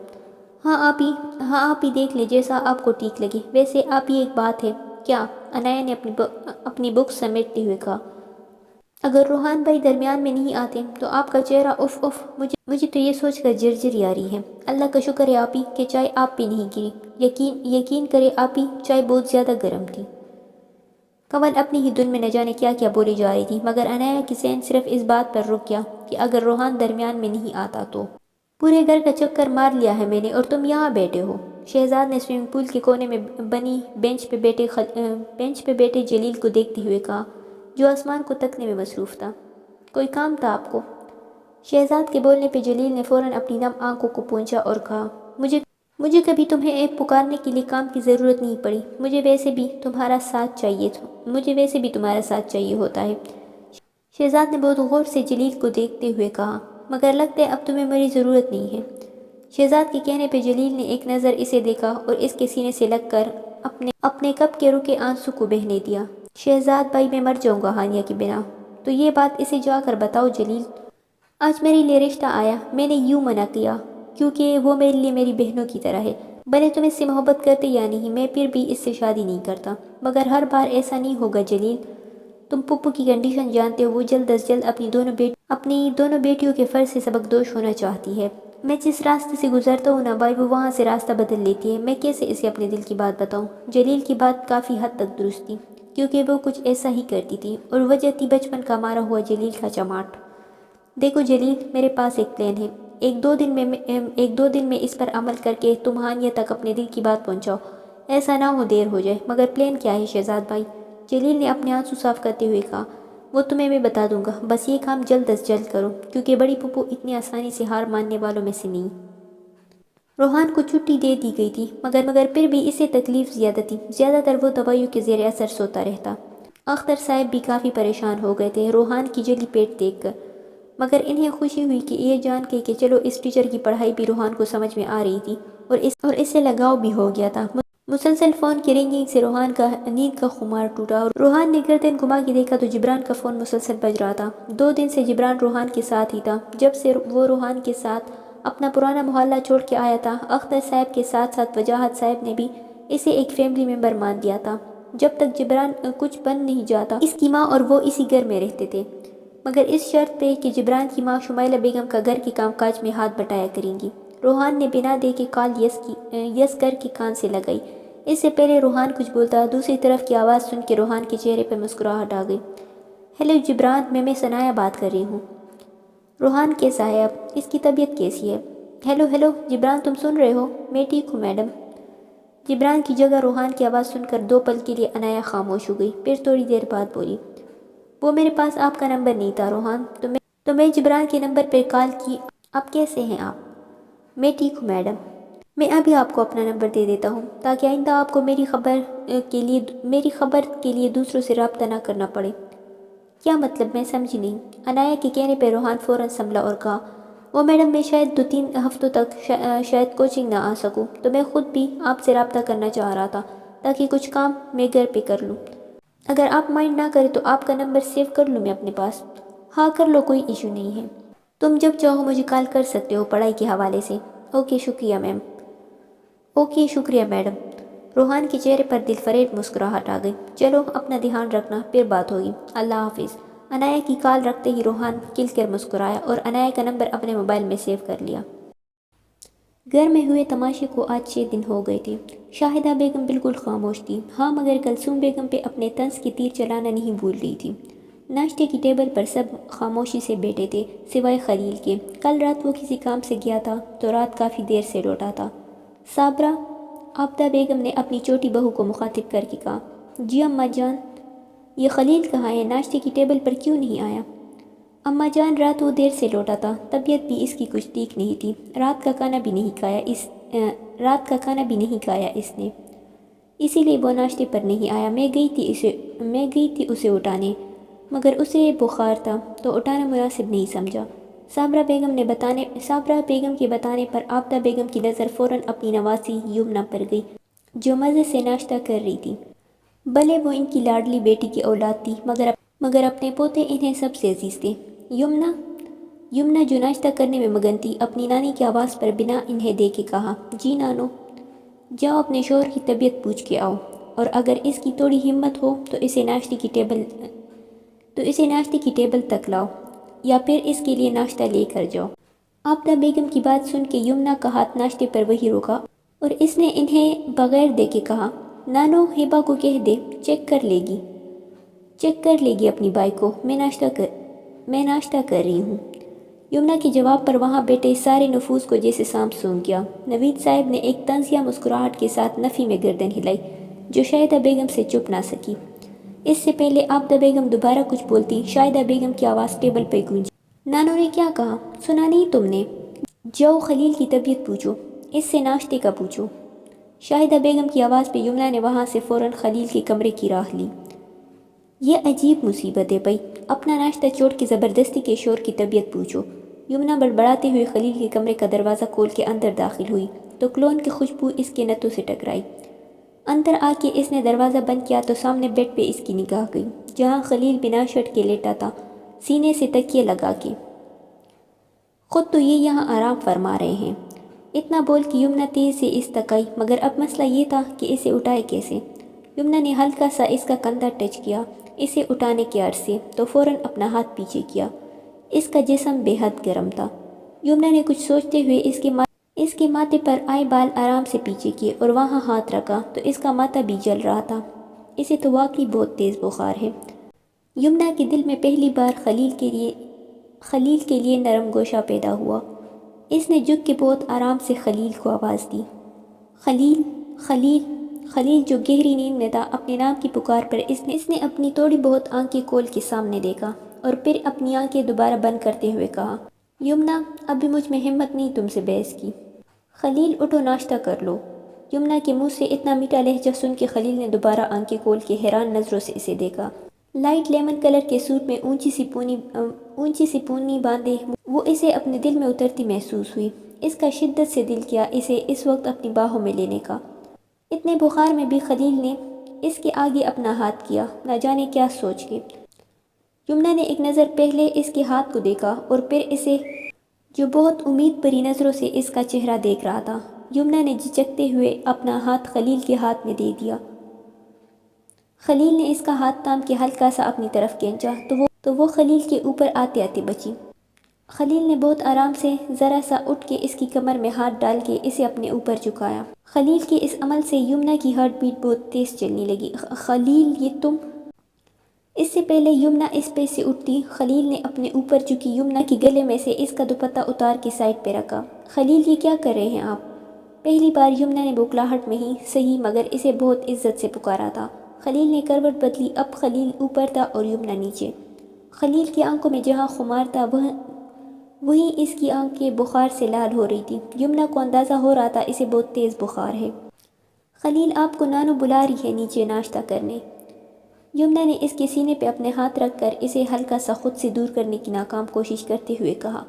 ہاں آپ ہی دیکھ لیں، جیسا آپ کو ٹھیک لگے۔ ویسے آپ ہی ایک بات ہے۔ کیا؟ انایا نے اپنی بک سمیٹتے ہوئے کہا۔ اگر روحان بھائی درمیان میں نہیں آتے تو آپ کا چہرہ اف مجھے تو یہ سوچ کر جرجری آ رہی ہے۔ اللہ کا شکر ہے آپ ہی کہ چائے آپ پہ نہیں گری۔ یقین کرے آپ ہی، چائے بہت زیادہ گرم تھی۔ کنول اپنی ہی دن میں نہ جانے کیا کیا بولی جا رہی تھی، مگر انایا کی ذہن صرف اس بات پر رک گیا کہ اگر روحان درمیان میں نہیں آتا تو۔ پورے گھر کا چکر مار لیا ہے میں نے اور تم یہاں بیٹھے ہو، شہزاد نے سوئمنگ پول کے کونے میں بنی بینچ پہ بیٹھے جلیل کو دیکھتے ہوئے کہا، جو آسمان کو تکنے میں مصروف تھا۔ کوئی کام تھا آپ کو؟ شہزاد کے بولنے پہ جلیل نے فوراً اپنی نم آنکھوں کو پونچھا اور کہا، مجھے کبھی تمہیں پکارنے کے لیے کام کی ضرورت نہیں پڑی، مجھے ویسے بھی تمہارا ساتھ چاہیے ہوتا ہے۔ شہزاد نے بہت غور سے جلیل کو دیکھتے ہوئے کہا، مگر لگتا ہے اب تمہیں میری ضرورت نہیں ہے۔ شہزاد کے کہنے پہ جلیل نے ایک نظر اسے دیکھا اور اس کے سینے سے لگ کر اپنے کپ کے رکے آنسو کو بہنے دیا۔ شہزاد بھائی، میں مر جاؤں گا ہانیہ کے بنا، تو یہ بات اسے جا کر بتاؤ جلیل۔ آج میرے لیے رشتہ آیا، میں نے یوں منع کیا کیونکہ وہ میرے لیے میری بہنوں کی طرح ہے، بھلے تم اس سے محبت کرتے یا نہیں، میں پھر بھی اس سے شادی نہیں کرتا۔ مگر ہر بار ایسا نہیں ہوگا جلیل، تم پپو کی کنڈیشن جانتے ہو، وہ جلد از جلد اپنی دونوں بیٹیوں کے فرض سے سبکدوش ہونا چاہتی ہے۔ میں جس راستے سے گزرتا ہوں نا بھائی، وہ وہاں سے راستہ بدل لیتی ہے، میں کیسے اسے اپنے دل کی بات بتاؤں؟ جلیل کی بات کافی حد تک درست تھی، کیونکہ وہ کچھ ایسا ہی کرتی تھی، اور وجہ تھی بچپن کا مارا ہوا جلیل کا چماٹ۔ دیکھو جلیل، میرے پاس ایک پلان ہے، ایک دو دن میں اس پر عمل کر کے تم ہانیہ تک اپنے دل کی بات پہنچاؤ، ایسا نہ ہو دیر ہو جائے۔ مگر پلان کیا ہے شہزاد بھائی؟ جلیل نے اپنے آنسو صاف کرتے ہوئے کہا، وہ تمہیں میں بتا دوں گا، بس یہ کام جلد از جلد کرو، کیونکہ بڑی پپو اتنی آسانی سے ہار ماننے والوں میں سے نہیں۔ روحان کو چھٹی دے دی گئی تھی، مگر پھر بھی اسے تکلیف زیادہ تھی، زیادہ تر وہ دوائیوں کے زیر اثر سوتا رہتا۔ اختر صاحب بھی کافی پریشان ہو گئے تھے روحان کی جلی پیٹ دیکھ کر، مگر انہیں خوشی ہوئی کہ یہ جان کے کہ چلو اس ٹیچر کی پڑھائی بھی روحان کو سمجھ میں آ رہی تھی اور اس سے لگاؤ بھی ہو گیا تھا۔ مسلسل فون کی رنگنگ سے روحان کا نیند کا خمار ٹوٹا اور روحان نے گردن گھما کے دیکھا تو جبران کا فون مسلسل بج رہا تھا۔ 2 دن سے جبران روحان کے ساتھ ہی تھا، جب سے وہ روحان کے ساتھ اپنا پرانا محلہ چھوڑ کے آیا تھا۔ اختر صاحب کے ساتھ ساتھ وجاہت صاحب نے بھی اسے ایک فیملی ممبر مان دیا تھا۔ جب تک جبران کچھ بن نہیں جاتا، اس کی ماں اور وہ اسی گھر میں رہتے تھے، مگر اس شرط پہ کہ جبران کی ماں شمائلہ بیگم کا گھر کے کام کاج میں ہاتھ بٹایا کریں گی۔ روحان نے بنا دے کے کال یس کر کے کان سے لگائی۔ اس سے پہلے روحان کچھ بولتا، دوسری طرف کی آواز سن کے روحان کے چہرے پہ مسکراہٹ آ گئی۔ ہیلو جبران، میں ثنایا بات کر رہی ہوں۔ روحان کیسا ہے اب؟ اس کی طبیعت کیسی ہے؟ ہیلو جبران، تم سن رہے ہو؟ میں ٹھیک ہوں میڈم۔ جبران کی جگہ روحان کی آواز سن کر 2 پل کے لیے انایا خاموش ہو گئی، پھر تھوڑی دیر بعد بولی، وہ میرے پاس آپ کا نمبر نہیں تھا روحان، تو میں جبران کے نمبر پہ کال کی۔ اب کیسے ہیں آپ؟ میں ٹھیک ہوں میڈم۔ میں ابھی آپ کو اپنا نمبر دے دیتا ہوں تاکہ آئندہ آپ کو میری خبر کے لیے دوسروں سے رابطہ نہ کرنا پڑے۔ کیا مطلب؟ میں سمجھی نہیں۔ انایا کے کہنے پہ روحان فوراً سنبھلا اور کہا، وہ میڈم میں شاید 2-3 ہفتوں تک شاید کوچنگ نہ آ سکوں، تو میں خود بھی آپ سے رابطہ کرنا چاہ رہا تھا تاکہ کچھ کام میں گھر پہ کر لوں۔ اگر آپ مائنڈ نہ کریں تو آپ کا نمبر سیو کر لوں میں اپنے پاس۔ ہاں کر لو، کوئی ایشو نہیں ہے، تم جب چاہو مجھے کال کر سکتے ہو پڑھائی کے حوالے سے۔ اوکے شکریہ میم۔ اوکے شکریہ میڈم۔ روحان کے چہرے پر دل فریب مسکراہٹ آ گئی۔ چلو اپنا دھیان رکھنا، پھر بات ہوگی، اللہ حافظ۔ انایا کی کال رکھتے ہی روحان کھل کر مسکرایا اور انایا کا نمبر اپنے موبائل میں سیو کر لیا۔ گھر میں ہوئے تماشے کو آج 6 دن ہو گئے تھے۔ شاہدہ بیگم بالکل خاموش تھی، ہاں مگر کلثوم بیگم پہ اپنے طنز کی تیر چلانا نہیں بھول رہی تھی۔ ناشتے کی ٹیبل پر سب خاموشی سے بیٹھے تھے سوائے خلیل کے۔ کل رات وہ کسی کام سے گیا تھا تو رات کافی دیر سے لوٹا تھا۔ صابرہ، عابدہ بیگم نے اپنی چھوٹی بہو کو مخاطب کر کے کہا، جی اماں جان، یہ خلیل کہاں ہے؟ ناشتے کی ٹیبل پر کیوں نہیں آیا؟ اماں جان، رات وہ دیر سے لوٹا تھا، طبیعت بھی اس کی کچھ ٹھیک نہیں تھی، رات کا کھانا بھی نہیں کھایا اس نے، اسی لیے وہ ناشتے پر نہیں آیا۔ میں گئی تھی اسے اٹھانے، مگر اسے بخار تھا تو اٹھانا مناسب نہیں سمجھا۔ صابرہ بیگم کے بتانے پر عابدہ بیگم کی نظر فوراً اپنی نوازی یمنا پر گئی جو مزے سے ناشتہ کر رہی تھی۔ بھلے وہ ان کی لاڈلی بیٹی کی اولاد تھی مگر اپنے پوتے انہیں سب سے عزیز تھے۔ یمنا جو ناشتہ کرنے میں مگن تھی، اپنی نانی کی آواز پر بنا انہیں دیکھے کہا، جی نانو، جاؤ اپنے شوہر کی طبیعت پوچھ کے آؤ، اور اگر اس کی تھوڑی ہمت ہو تو اسے ناشتے کی ٹیبل تک لاؤ، یا پھر اس کے لیے ناشتہ لے کر جاؤ۔ عابدہ بیگم کی بات سن کے یمنا کا ہاتھ ناشتے پر وہی روکا اور اس نے انہیں بغیر دیکھے کہا، نانو، ہبا کو کہہ دے، چیک کر لے گی اپنی بھائی کو، میں ناشتہ کر رہی ہوں۔ یمنا کے جواب پر وہاں بیٹھے سارے نفوس کو جیسے سانپ سونگھ گیا۔ نوید صاحب نے ایک طنزیہ مسکراہٹ کے ساتھ نفی میں گردن ہلائی جو شاہدہ بیگم سے چپ نہ سکی۔ اس سے پہلے عابدہ بیگم دوبارہ کچھ بولتی، شاہدہ بیگم کی آواز ٹیبل پہ گونجی، نانو نے کیا کہا؟ سنا نہیں تم نے؟ جاؤ خلیل کی طبیعت پوچھو، اس سے ناشتے کا پوچھو۔ شاہدہ بیگم کی آواز پہ یمنا نے وہاں سے فوراً خلیل کے کمرے کی راہ لی۔ یہ عجیب مصیبت ہے بھائی، اپنا ناشتہ چھوڑ کے زبردستی کے شور کی طبیعت پوچھو۔ یمنا بڑبڑاتے ہوئے خلیل کے کمرے کا دروازہ کھول کے اندر داخل ہوئی تو کلون کی خوشبو اس کے نتھوں سے ٹکرائی۔ اندر آ کے اس نے دروازہ بند کیا تو سامنے بیڈ پہ اس کی نگاہ گئی جہاں خلیل بنا شرٹ کے لیٹا تھا، سینے سے تکیے لگا کے۔ خود تو یہ یہاں آرام فرما رہے ہیں۔ اتنا بول کے یمنا تیز سے اس تک آئی، مگر اب مسئلہ یہ تھا کہ اسے اٹھائے کیسے۔ یمنا نے ہلکا سا اس کا کندھا ٹچ کیا اسے اٹھانے کے عرض سے، تو فوراً اپنا ہاتھ پیچھے کیا۔ اس کا جسم بے حد گرم تھا۔ یمنا نے کچھ سوچتے ہوئے اس کے ماتھے پر آئے بال آرام سے پیچھے کیے اور وہاں ہاتھ رکھا تو اس کا ماتھا بھی جل رہا تھا۔ اسے تو واقعی بہت تیز بخار ہے۔ یمنا کے دل میں پہلی بار خلیل کے لیے نرم گوشہ پیدا ہوا۔ اس نے جھک کے بہت آرام سے خلیل کو آواز دی، خلیل، خلیل۔ خلیل جو گہری نیند میں تھا، اپنے نام کی پکار پر اس نے اپنی تھوڑی بہت آنکھیں کھول کے سامنے دیکھا اور پھر اپنی آنکھیں دوبارہ بند کرتے ہوئے کہا، یمنا، ابھی مجھ میں ہمت نہیں تم سے بحث کی۔ خلیل اٹھو، ناشتہ کر لو۔ یمنا کے منہ سے اتنا میٹھا لہجہ سن کے خلیل نے دوبارہ آنکھیں کھول کے حیران نظروں سے اسے دیکھا۔ لائٹ لیمن کلر کے سوٹ میں اونچی سی پونی باندھے وہ اسے اپنے دل میں اترتی محسوس ہوئی۔ اس کا شدت سے دل کیا اسے اس وقت اپنی باہوں میں لینے کا۔ اتنے بخار میں بھی خلیل نے اس کے آگے اپنا ہاتھ کیا، نہ جانے کیا سوچ کے۔ یمنا نے ایک نظر پہلے اس کے ہاتھ کو دیکھا اور پھر اسے جو بہت امید بھری نظروں سے اس کا چہرہ دیکھ رہا تھا۔ یمنا نے جھجکتے ہوئے اپنا ہاتھ خلیل کے ہاتھ میں دے دیا۔ خلیل نے اس کا ہاتھ تھام کے ہلکا سا اپنی طرف کھینچا تو وہ خلیل کے اوپر آتے آتے بچی۔ خلیل نے بہت آرام سے ذرا سا اٹھ کے اس کی کمر میں ہاتھ ڈال کے اسے اپنے اوپر جھکایا۔ خلیل کے اس عمل سے یمنا کی ہارٹ بیٹ بہت تیز چلنے لگی۔ خلیل، یہ تم؟ اس سے پہلے یمنا اس پہ سے اٹھتی، خلیل نے اپنے اوپر جھکی یمنا کی گلے میں سے اس کا دوپٹہ اتار کے سائڈ پہ رکھا۔ خلیل، یہ کیا کر رہے ہیں آپ؟ پہلی بار یمنا نے بوکھلاہٹ میں ہی صحیح مگر اسے بہت عزت سے پکارا تھا۔ خلیل نے کروٹ بدلی، اب خلیل اوپر تھا اور یمنا نیچے۔ خلیل کی آنکھوں میں جہاں خمار تھا وہیں اس کی آنکھیں بخار سے لال ہو رہی تھی۔ یمنا کو اندازہ ہو رہا تھا اسے بہت تیز بخار ہے۔ خلیل، آپ کو نانو بلا رہی ہے نیچے ناشتہ کرنے۔ یمنا نے اس کے سینے پہ اپنے ہاتھ رکھ کر اسے ہلکا سا خود سے دور کرنے کی ناکام کوشش کرتے ہوئے کہا،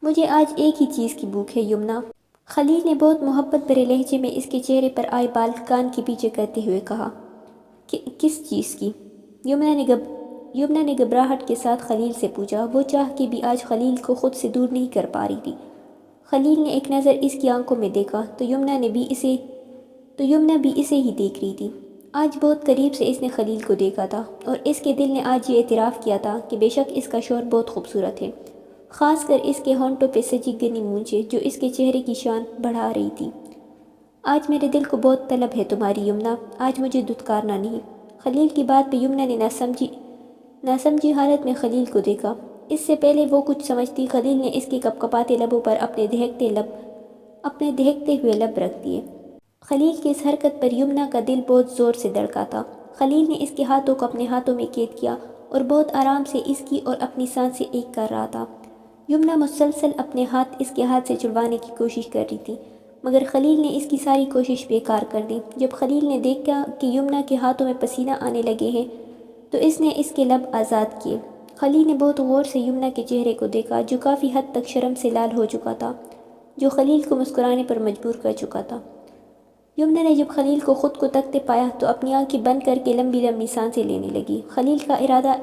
مجھے آج ایک ہی چیز کی بھوک ہے یمنا۔ خلیل نے بہت محبت بھرے لہجے میں اس کے چہرے پر آئے بال کان کے پیچھے کرتے ہوئے کہا۔ کس چیز کی؟ یمنا نے گھبراہٹ کے ساتھ خلیل سے پوچھا۔ وہ چاہ کے بھی آج خلیل کو خود سے دور نہیں کر پا رہی تھی۔ خلیل نے ایک نظر اس کی آنکھوں میں دیکھا تو یمنا بھی اسے ہی دیکھ رہی تھی۔ آج بہت قریب سے اس نے خلیل کو دیکھا تھا اور اس کے دل نے آج یہ اعتراف کیا تھا کہ بے شک اس کا شوہر بہت خوبصورت ہے، خاص کر اس کے ہونٹوں پہ سجی گھنی مونچھیں جو اس کے چہرے کی شان بڑھا رہی تھی۔ آج میرے دل کو بہت طلب ہے تمہاری یمنا، آج مجھے دھتکارنا نہیں۔ خلیل کی بات پہ یمنا نے ناسمجھی حالت میں خلیل کو دیکھا۔ اس سے پہلے وہ کچھ سمجھتی، خلیل نے اس کے کپکپاتے لبوں پر اپنے دہکتے ہوئے لب رکھ دیے۔ خلیل کی اس حرکت پر یمنا کا دل بہت زور سے دھڑکا تھا۔ خلیل نے اس کے ہاتھوں کو اپنے ہاتھوں میں قید کیا اور بہت آرام سے اس کی اور اپنی سانسیں ایک کر رہا تھا۔ یمنا مسلسل اپنے ہاتھ اس کے ہاتھ سے چھڑوانے کی کوشش کر رہی تھی، مگر خلیل نے اس کی ساری کوشش بیکار کر دی۔ جب خلیل نے دیکھا کہ یمنا کے ہاتھوں میں پسینہ آنے لگے ہیں تو اس نے اس کے لب آزاد کیے۔ خلیل نے بہت غور سے یمنا کے چہرے کو دیکھا جو کافی حد تک شرم سے لال ہو چکا تھا، جو خلیل کو مسکرانے پر مجبور کر چکا تھا۔ یمنا نے جب خلیل کو خود کو تکتے پایا تو اپنی آنکھیں بند کر کے لمبی لمبی سانسیں لینے لگی۔ خلیل کا ارادہ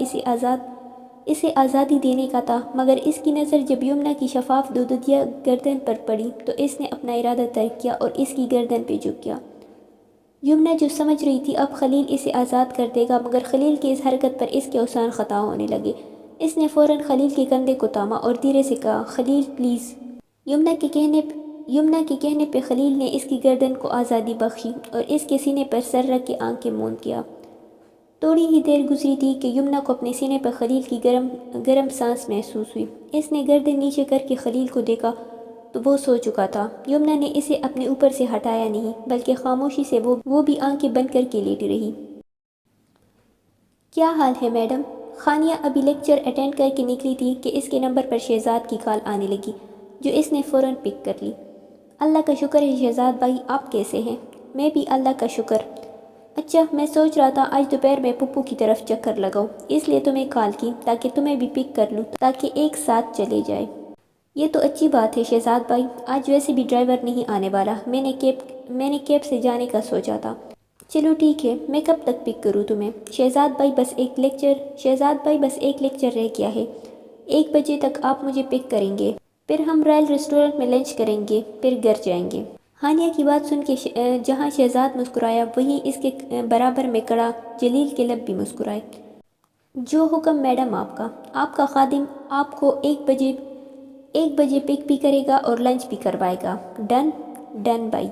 اسے آزادی دینے کا تھا، مگر اس کی نظر جب یمنا کی شفاف دودھیا گردن پر پڑی تو اس نے اپنا ارادہ ترک کیا اور اس کی گردن پہ جھک گیا۔ یمنا جو سمجھ رہی تھی اب خلیل اسے آزاد کر دے گا، مگر خلیل کی اس حرکت پر اس کے اوزان خطا ہونے لگے۔ اس نے فوراً خلیل کے کندھے کو تھاما اور دھیرے سے کہا، خلیل پلیز۔ یمنا کے کہنے پہ خلیل نے اس کی گردن کو آزادی بخشی اور اس کے سینے پر سر رکھ کے آنکھیں موند کیا۔ تھوڑی ہی دیر گزری تھی کہ یمنا کو اپنے سینے پر خلیل کی گرم سانس محسوس ہوئی۔ اس نے گردن نیچے کر کے خلیل کو دیکھا تو وہ سو چکا تھا۔ یمنا نے اسے اپنے اوپر سے ہٹایا نہیں، بلکہ خاموشی سے وہ بھی آنکھیں بند کر کے لیٹی رہی۔ کیا حال ہے میڈم؟ خانیہ ابھی لیکچر اٹینڈ کر کے نکلی تھی کہ اس کے نمبر پر شہزاد کی کال آنے لگی، جو اس نے فوراً پک کر لی۔ اللہ کا شکر ہے شہزاد بھائی، آپ کیسے ہیں؟ میں بھی اللہ کا شکر۔ اچھا، میں سوچ رہا تھا آج دوپہر میں پپو کی طرف چکر لگاؤں، اس لیے تمہیں کال کی تاکہ تمہیں بھی پک کر لوں تاکہ ایک ساتھ چلے جائے۔ یہ تو اچھی بات ہے شہزاد بھائی، آج ویسے بھی ڈرائیور نہیں آنے والا، میں نے کیب سے جانے کا سوچا تھا۔ چلو ٹھیک ہے، میں کب تک پک کروں تمہیں؟ شہزاد بھائی بس ایک لیکچر رہ گیا ہے، 1 بجے تک آپ مجھے پک کریں گے، پھر ہم رائل ریسٹورنٹ میں لنچ کریں گے، پھر گھر جائیں گے۔ ہانیہ کی بات سن کے جہاں شہزاد مسکرایا وہیں اس کے برابر میں کھڑا جلیل کے لب بھی مسکرائے۔ جو حکم میڈم آپ کا خادم آپ کو 1 بجے پک بھی کرے گا اور لنچ بھی کروائے گا۔ ڈن بھائی۔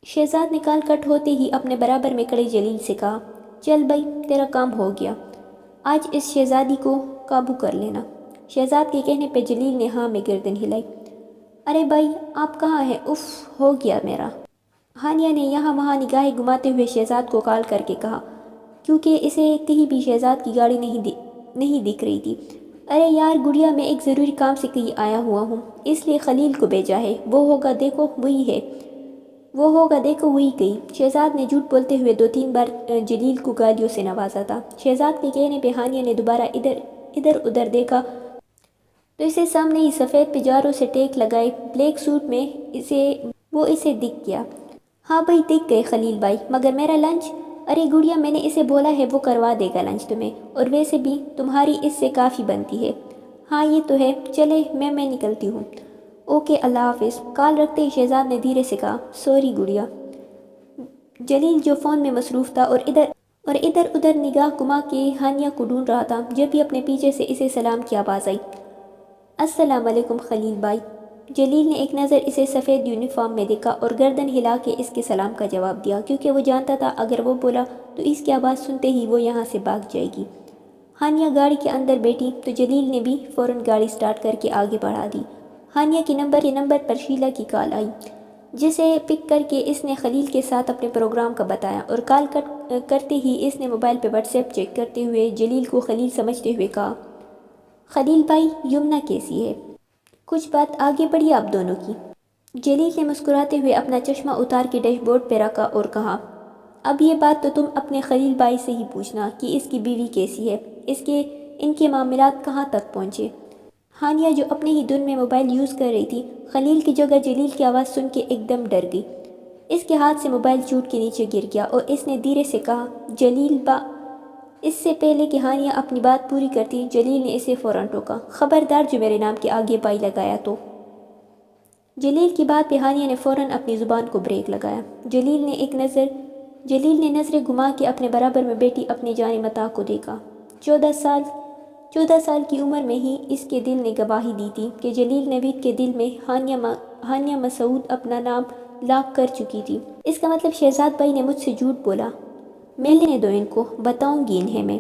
شہزاد نے کال کٹ ہوتے ہی اپنے برابر میں کھڑے جلیل سے کہا، چل بھائی تیرا کام ہو گیا، آج اس شہزادی کو قابو کر لینا۔ شہزاد کے کہنے پہ جلیل نے ہاں میں گردن ہلائی۔ ارے بھائی آپ کہاں ہیں؟ اف، ہو گیا میرا۔ ہانیہ نے یہاں وہاں نگاہیں گھماتے ہوئے شہزاد کو کال کر کے کہا، کیونکہ اسے کہیں بھی شہزاد کی گاڑی نہیں دکھ رہی تھی۔ ارے یار گڑیا، میں ایک ضروری کام سے کہیں آیا ہوا ہوں، اس لیے خلیل کو بھیجا ہے، وہ ہوگا دیکھو وہی گئی۔ شہزاد نے جھوٹ بولتے ہوئے 2-3 بار جلیل کو گالیوں سے نوازا تھا۔ شہزاد کے کہنے پہ ہانیہ نے دوبارہ ادھر ادھر دیکھا تو اسے سامنے ہی سفید پجاروں سے ٹیک لگائے بلیک سوٹ میں اسے دکھ گیا۔ ہاں بھائی دکھ گئے خلیل بھائی، مگر میرا لنچ؟ ارے گڑیا میں نے اسے بولا ہے وہ کروا دے گا لنچ تمہیں، اور ویسے بھی تمہاری اس سے کافی بنتی ہے۔ ہاں یہ تو ہے، چلے میں نکلتی ہوں۔ اوکے اللہ حافظ۔ کال رکھتے ہی شہزاد نے دھیرے سے کہا، سوری گڑیا۔ جلیل جو فون میں مصروف تھا اور ادھر ادھر نگاہ گھما کے ہانیہ کو ڈھونڈ رہا تھا، جب بھی اپنے پیچھے سے اسے سلام کی آواز آئی۔ السلام علیکم خلیل بھائی۔ جلیل نے ایک نظر اسے سفید یونیفارم میں دیکھا اور گردن ہلا کے اس کے سلام کا جواب دیا، کیونکہ وہ جانتا تھا اگر وہ بولا تو اس کی آواز سنتے ہی وہ یہاں سے بھاگ جائے گی۔ ہانیہ گاڑی کے اندر بیٹھی تو جلیل نے بھی فوراً گاڑی سٹارٹ کر کے آگے بڑھا دی۔ ہانیہ کے نمبر پر شیلا کی کال آئی، جسے پک کر کے اس نے خلیل کے ساتھ اپنے پروگرام کا بتایا، اور کال کٹ کرتے ہی اس نے موبائل پہ واٹس ایپ چیک کرتے ہوئے جلیل کو خلیل سمجھتے ہوئے کہا، خلیل بھائی یمنا کیسی ہے؟ کچھ بات آگے بڑھی آپ دونوں کی؟ جلیل نے مسکراتے ہوئے اپنا چشمہ اتار کے ڈیش بورڈ پہ رکھا اور کہا، اب یہ بات تو تم اپنے خلیل بھائی سے ہی پوچھنا کہ اس کی بیوی کیسی ہے، ان کے معاملات کہاں تک پہنچے۔ ہانیہ جو اپنے ہی دن میں موبائل یوز کر رہی تھی، خلیل کی جگہ جلیل کی آواز سن کے ایک دم ڈر گئی۔ اس کے ہاتھ سے موبائل چوٹ کے نیچے گر گیا اور اس نے دھیرے سے کہا، جلیل با۔ اس سے پہلے کہ ہانیہ اپنی بات پوری کرتی، جلیل نے اسے فوراً ٹوکا، خبردار جو میرے نام کے آگے بائی لگایا تو۔ جلیل کی بات پہ ہانیہ نے فوراً اپنی زبان کو بریک لگایا۔ جلیل نے نظریں گھما کے اپنے برابر میں بیٹھی اپنی جان متاع کو دیکھا۔ 14 سال کی عمر میں ہی اس کے دل نے گواہی دی تھی کہ جلیل نوید کے دل میں ہانیہ مسعود اپنا نام لاک کر چکی تھی۔ اس کا مطلب شہزاد بھائی نے مجھ سے جھوٹ بولا۔ ملنے دو ان کو، بتاؤں گی انہیں میں،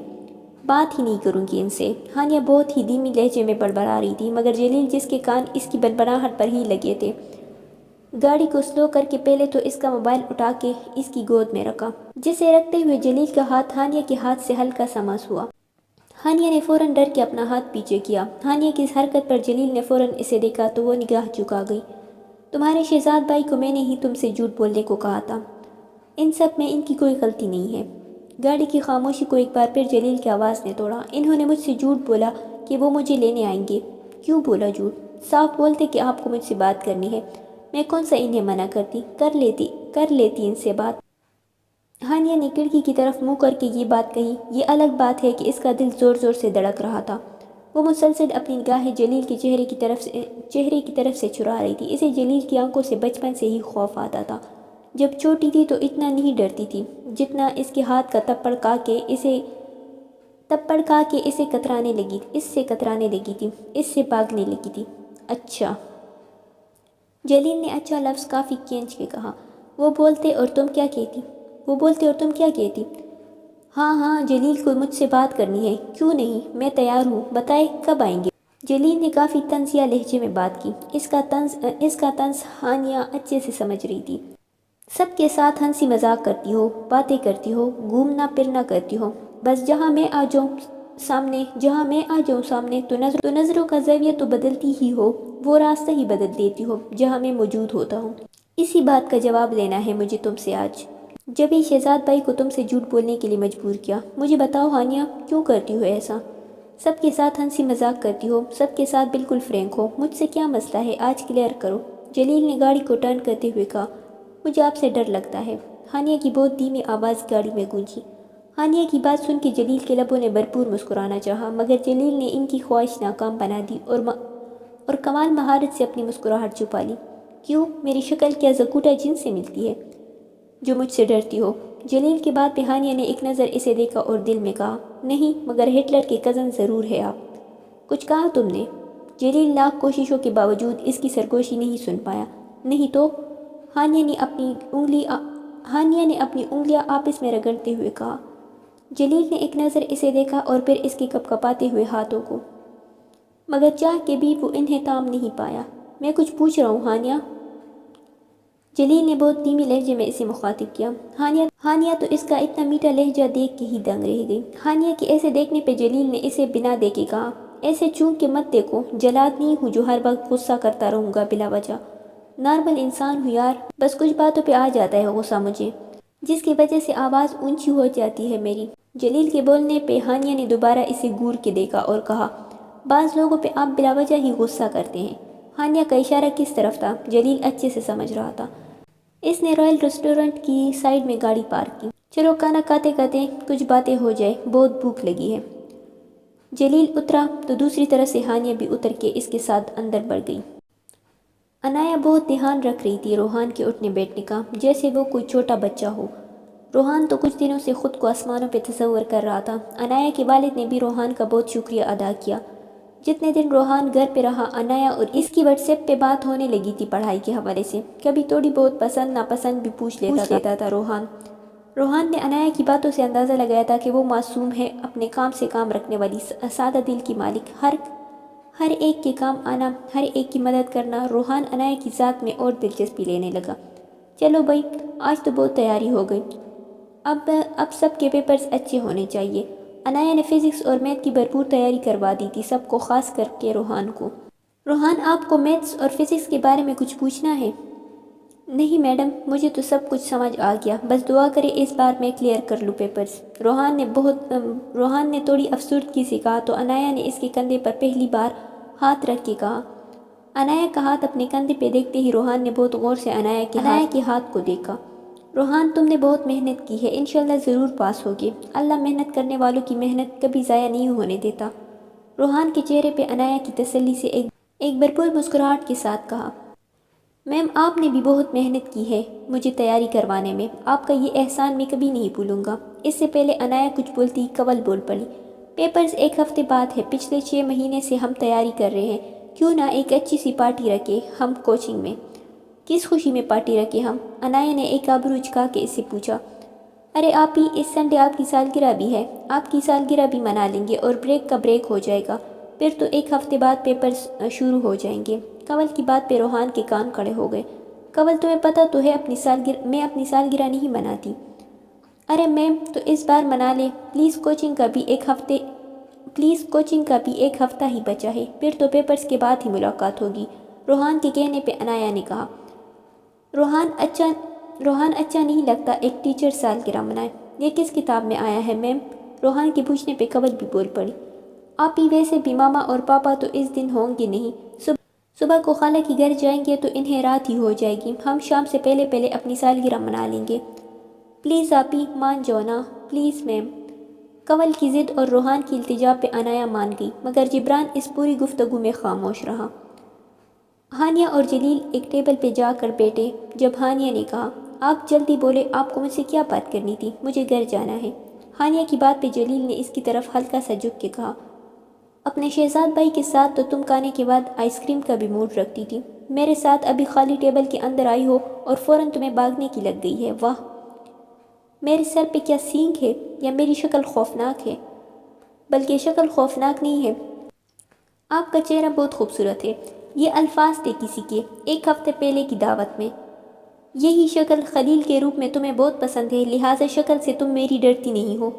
بات ہی نہیں کروں گی ان سے۔ ہانیہ بہت ہی دھیمی لہجے میں بڑبڑا رہی تھی، مگر جلیل جس کے کان اس کی بڑبڑاہٹ پر ہی لگے تھے، گاڑی کو سلو کر کے پہلے تو اس کا موبائل اٹھا کے اس کی گود میں رکھا، جسے رکھتے ہوئے جلیل کا ہاتھ ہانیہ کے ہاتھ سے ہلکا سا مس ہوا۔ ہانیہ نے فوراً ڈر کے اپنا ہاتھ پیچھے کیا۔ ہانیہ کی اس حرکت پر جلیل نے فوراً اسے دیکھا تو وہ نگاہ جھکا گئی۔ تمہارے شہزاد بھائی کو میں نے ہی تم سے جھوٹ بولنے کو کہا تھا، ان سب میں ان کی کوئی غلطی نہیں ہے۔ گاڑی کی خاموشی کو ایک بار پھر جلیل کی آواز نے توڑا۔ انہوں نے مجھ سے جھوٹ بولا کہ وہ مجھے لینے آئیں گے۔ کیوں بولا جھوٹ؟ صاف بولتے کہ آپ کو مجھ سے بات کرنی ہے، میں کون سا انہیں منع کرتی، کر لیتی ان سے بات۔ ہانیہ نے کھڑکی کی طرف منہ کر کے یہ بات کہی۔ یہ الگ بات ہے کہ اس کا دل زور زور سے دھڑک رہا تھا۔ وہ مسلسل اپنی نگاہیں جلیل کے چہرے کی طرف سے چرا رہی تھی۔ اسے جلیل کی آنکھوں سے بچپن سے ہی خوف آتا تھا۔ جب چھوٹی تھی تو اتنا نہیں ڈرتی تھی جتنا اس کے ہاتھ کا تپڑ کھا کے اسے کترانے لگی تھی، اس سے بھاگنے لگی تھی۔ اچھا، جلیل نے اچھا لفظ کافی کھینچ کے کہا۔ وہ بولتے اور تم کیا کہتی؟ ہاں جلیل کو مجھ سے بات کرنی ہے، کیوں نہیں، میں تیار ہوں، بتائے کب آئیں گے؟ جلیل نے کافی طنزیہ لہجے میں بات کی۔ اس کا طنز ہانیہ اچھے سے سمجھ رہی تھی۔ سب کے ساتھ ہنسی مذاق کرتی ہو، باتیں کرتی ہو، گھومنا پھرنا کرتی ہو، بس جہاں میں آ جاؤں سامنے تو نظروں کا زاویہ تو بدلتی ہی ہو، وہ راستہ ہی بدل دیتی ہو جہاں میں موجود ہوتا ہوں۔ اسی بات کا جواب لینا ہے مجھے تم سے آج، جب ہی شہزاد بھائی کو تم سے جھوٹ بولنے کے لیے مجبور کیا۔ مجھے بتاؤ ہانیہ، کیوں کرتی ہو ایسا؟ سب کے ساتھ ہنسی مذاق کرتی ہو، سب کے ساتھ بالکل فرینک ہو، مجھ سے کیا مسئلہ ہے، آج کلیئر کرو۔ جلیل نے گاڑی کو ٹرن کرتے ہوئے کہا، مجھے آپ سے ڈر لگتا ہے۔ ہانیہ کی بہت دھیمی آواز گاڑی میں گونجی۔ ہانیہ کی بات سن کے جلیل کے لبوں نے بھرپور مسکرانا چاہا، مگر جلیل نے ان کی خواہش ناکام بنا دی اور کمال مہارت سے اپنی مسکراہٹ چھپا لی۔ کیوں، میری شکل کیا زکوٹا جن سے ملتی ہے جو مجھ سے ڈرتی ہو؟ جلیل کی بات پہ ہانیہ نے ایک نظر اسے دیکھا اور دل میں کہا، نہیں، مگر ہٹلر کے کزن ضرور ہے آپ۔ کچھ کہا تم نے؟ جلیل لاکھ کوششوں کے باوجود اس کی سرگوشی نہیں سن پایا۔ نہیں تو؟ ہانیہ نے اپنی انگلیاں آپس میں رگڑتے ہوئے کہا۔ جلیل نے ایک نظر اسے دیکھا اور پھر اس کے کپکپاتے ہوئے ہاتھوں کو، مگر چاہ کے بھی وہ انہیں تام نہیں پایا۔ میں کچھ پوچھ رہا ہوں ہانیہ۔ جلیل نے بہت دھیمی لہجے میں اسے مخاطب کیا۔ ہانیہ تو اس کا اتنا میٹھا لہجہ دیکھ کے ہی دنگ رہ گئی۔ ہانیہ کے ایسے دیکھنے پہ جلیل نے اسے بنا دیکھے کہا، ایسے چونک کے مت دیکھو، جلاد نہیں ہوں جو ہر وقت غصہ کرتا رہوں گا بلا وجہ، نارمل انسان ہوں یار، بس کچھ باتوں پہ آ جاتا ہے غصہ مجھے، جس کی وجہ سے آواز اونچی ہو جاتی ہے میری۔ جلیل کے بولنے پہ ہانیہ نے دوبارہ اسے گور کے دیکھا اور کہا، بعض لوگوں پہ آپ بلا وجہ ہی غصہ کرتے ہیں۔ ہانیہ کا اشارہ کس طرف تھا جلیل اچھے سے سمجھ رہا تھا۔ اس نے رائل ریسٹورنٹ کی سائیڈ میں گاڑی پارک کی۔ چلو کھانا کھاتے کھاتے کچھ باتیں ہو جائے، بہت بھوک لگی ہے۔ جلیل اترا تو دوسری طرف سے ہانیہ بھی اتر کے اس کے ساتھ اندر بڑھ گئی۔ عنایہ بہت دھیان رکھ رہی تھی روحان کے اٹھنے بیٹھنے کا، جیسے وہ کوئی چھوٹا بچہ ہو۔ روحان تو کچھ دنوں سے خود کو آسمانوں پہ تصور کر رہا تھا۔ عنایہ کے والد نے بھی روحان کا بہت شکریہ ادا کیا۔ جتنے دن روحان گھر پہ رہا، عنایہ اور اس کی واٹس ایپ پہ بات ہونے لگی تھی پڑھائی کے حوالے سے، کبھی تھوڑی بہت پسند ناپسند بھی پوچھ لیتا تھا روحان نے عنایہ کی باتوں سے اندازہ لگایا تھا کہ وہ معصوم ہے، اپنے کام سے کام رکھنے والی سادہ دل کی مالک، ہر ایک کے کام آنا، ہر ایک کی مدد کرنا۔ روحان عنایہ کی ذات میں اور دلچسپی لینے لگا۔ چلو بھائی، آج تو بہت تیاری ہو گئی، اب سب کے پیپرز اچھے ہونے چاہیے۔ عنایہ نے فزکس اور میتھ کی بھرپور تیاری کروا دی تھی سب کو، خاص کر کے روحان کو۔ روحان، آپ کو میتھس اور فزکس کے بارے میں کچھ پوچھنا ہے؟ نہیں میڈم، مجھے تو سب کچھ سمجھ آ گیا، بس دعا کریں اس بار میں کلیئر کر لوں پیپرز۔ روحان نے تھوڑی افسردگی سے کہا تو عنایہ نے اس کے کندھے پر پہلی بار ہاتھ رکھ کے کہا۔ عنایہ کا ہاتھ اپنے کندھے پہ دیکھتے ہی روحان نے بہت غور سے عنایہ کے ہاتھ کو دیکھا۔ روحان، تم نے بہت محنت کی ہے، انشاءاللہ ضرور پاس ہوگی۔ اللہ محنت کرنے والوں کی محنت کبھی ضائع نہیں ہونے دیتا۔ روحان کے چہرے پہ عنایہ کی تسلی سے ایک بھرپور مسکراہٹ کے ساتھ کہا، میم آپ نے بھی بہت محنت کی ہے مجھے تیاری کروانے میں، آپ کا یہ احسان میں کبھی نہیں بھولوں گا۔ اس سے پہلے عنایہ کچھ بولتی کنول بول پڑی، پیپرز ایک ہفتے بعد ہے، پچھلے 6 مہینے سے ہم تیاری کر رہے ہیں، کیوں نہ ایک اچھی سی پارٹی رکھے ہم کوچنگ میں۔ کس خوشی میں پارٹی رکھے ہم؟ عنایہ نے ایک آبرو اچکا کے اس سے پوچھا۔ ارے آپ ہی، اس سنڈے آپ کی سالگرہ بھی ہے، آپ کی سالگرہ بھی منا لیں گے اور بریک کا بریک ہو جائے گا، پھر تو ایک ہفتے بعد پیپرز شروع ہو جائیں گے۔ کنول کی بات پہ روحان کے کان کھڑے ہو گئے۔ کنول، تمہیں پتہ تو ہے میں اپنی سالگرہ نہیں مناتی۔ ارے میم تو اس بار منا لیں پلیز، کوچنگ کا بھی ایک ہفتہ ہی بچا ہے، پھر تو پیپرز کے بعد ہی ملاقات ہوگی، روحان کے کہنے پہ عنایہ نے کہا۔ روحان اچھا نہیں لگتا ایک ٹیچر سالگرہ منائے، یہ کس کتاب میں آیا ہے میم؟ روحان کے پوچھنے پہ کنول بھی بول پڑی، آپ ہی ویسے بھی ماما اور پاپا تو اس دن ہوں گے نہیں، صبح کو خالہ کی گھر جائیں گے تو انہیں رات ہی ہو جائے گی، ہم شام سے پہلے اپنی سالگرہ منا لیں گے، پلیز آپ ہی مان جاؤ نا، پلیز میم۔ کنول کی ضد اور روحان کی التجا پہ عنایہ مان گئی، مگر جبران اس پوری گفتگو میں خاموش رہا۔ ہانیہ اور جلیل ایک ٹیبل پہ جا کر بیٹھے۔ جب ہانیہ نے کہا، آپ جلدی بولے، آپ کو مجھ سے کیا بات کرنی تھی؟ مجھے گھر جانا ہے۔ ہانیہ کی بات پہ جلیل نے اس کی طرف ہلکا سا جھک کے کہا، اپنے شہزاد بھائی کے ساتھ تو تم کھانے کے بعد آئس کریم کا بھی موڈ رکھتی تھی، میرے ساتھ ابھی خالی ٹیبل کے اندر آئی ہو اور فوراً تمہیں بھاگنے کی لگ گئی ہے، واہ! میرے سر پہ کیا سینگ ہے یا میری شکل خوفناک ہے؟ بلکہ شکل خوفناک نہیں ہے، آپ کا چہرہ بہت خوبصورت ہے، یہ الفاظ تھے کسی کے ایک ہفتے پہلے کی دعوت میں، یہی شکل خلیل کے روپ میں تمہیں بہت پسند ہے، لہٰذا شکل سے تم میری ڈرتی نہیں ہو۔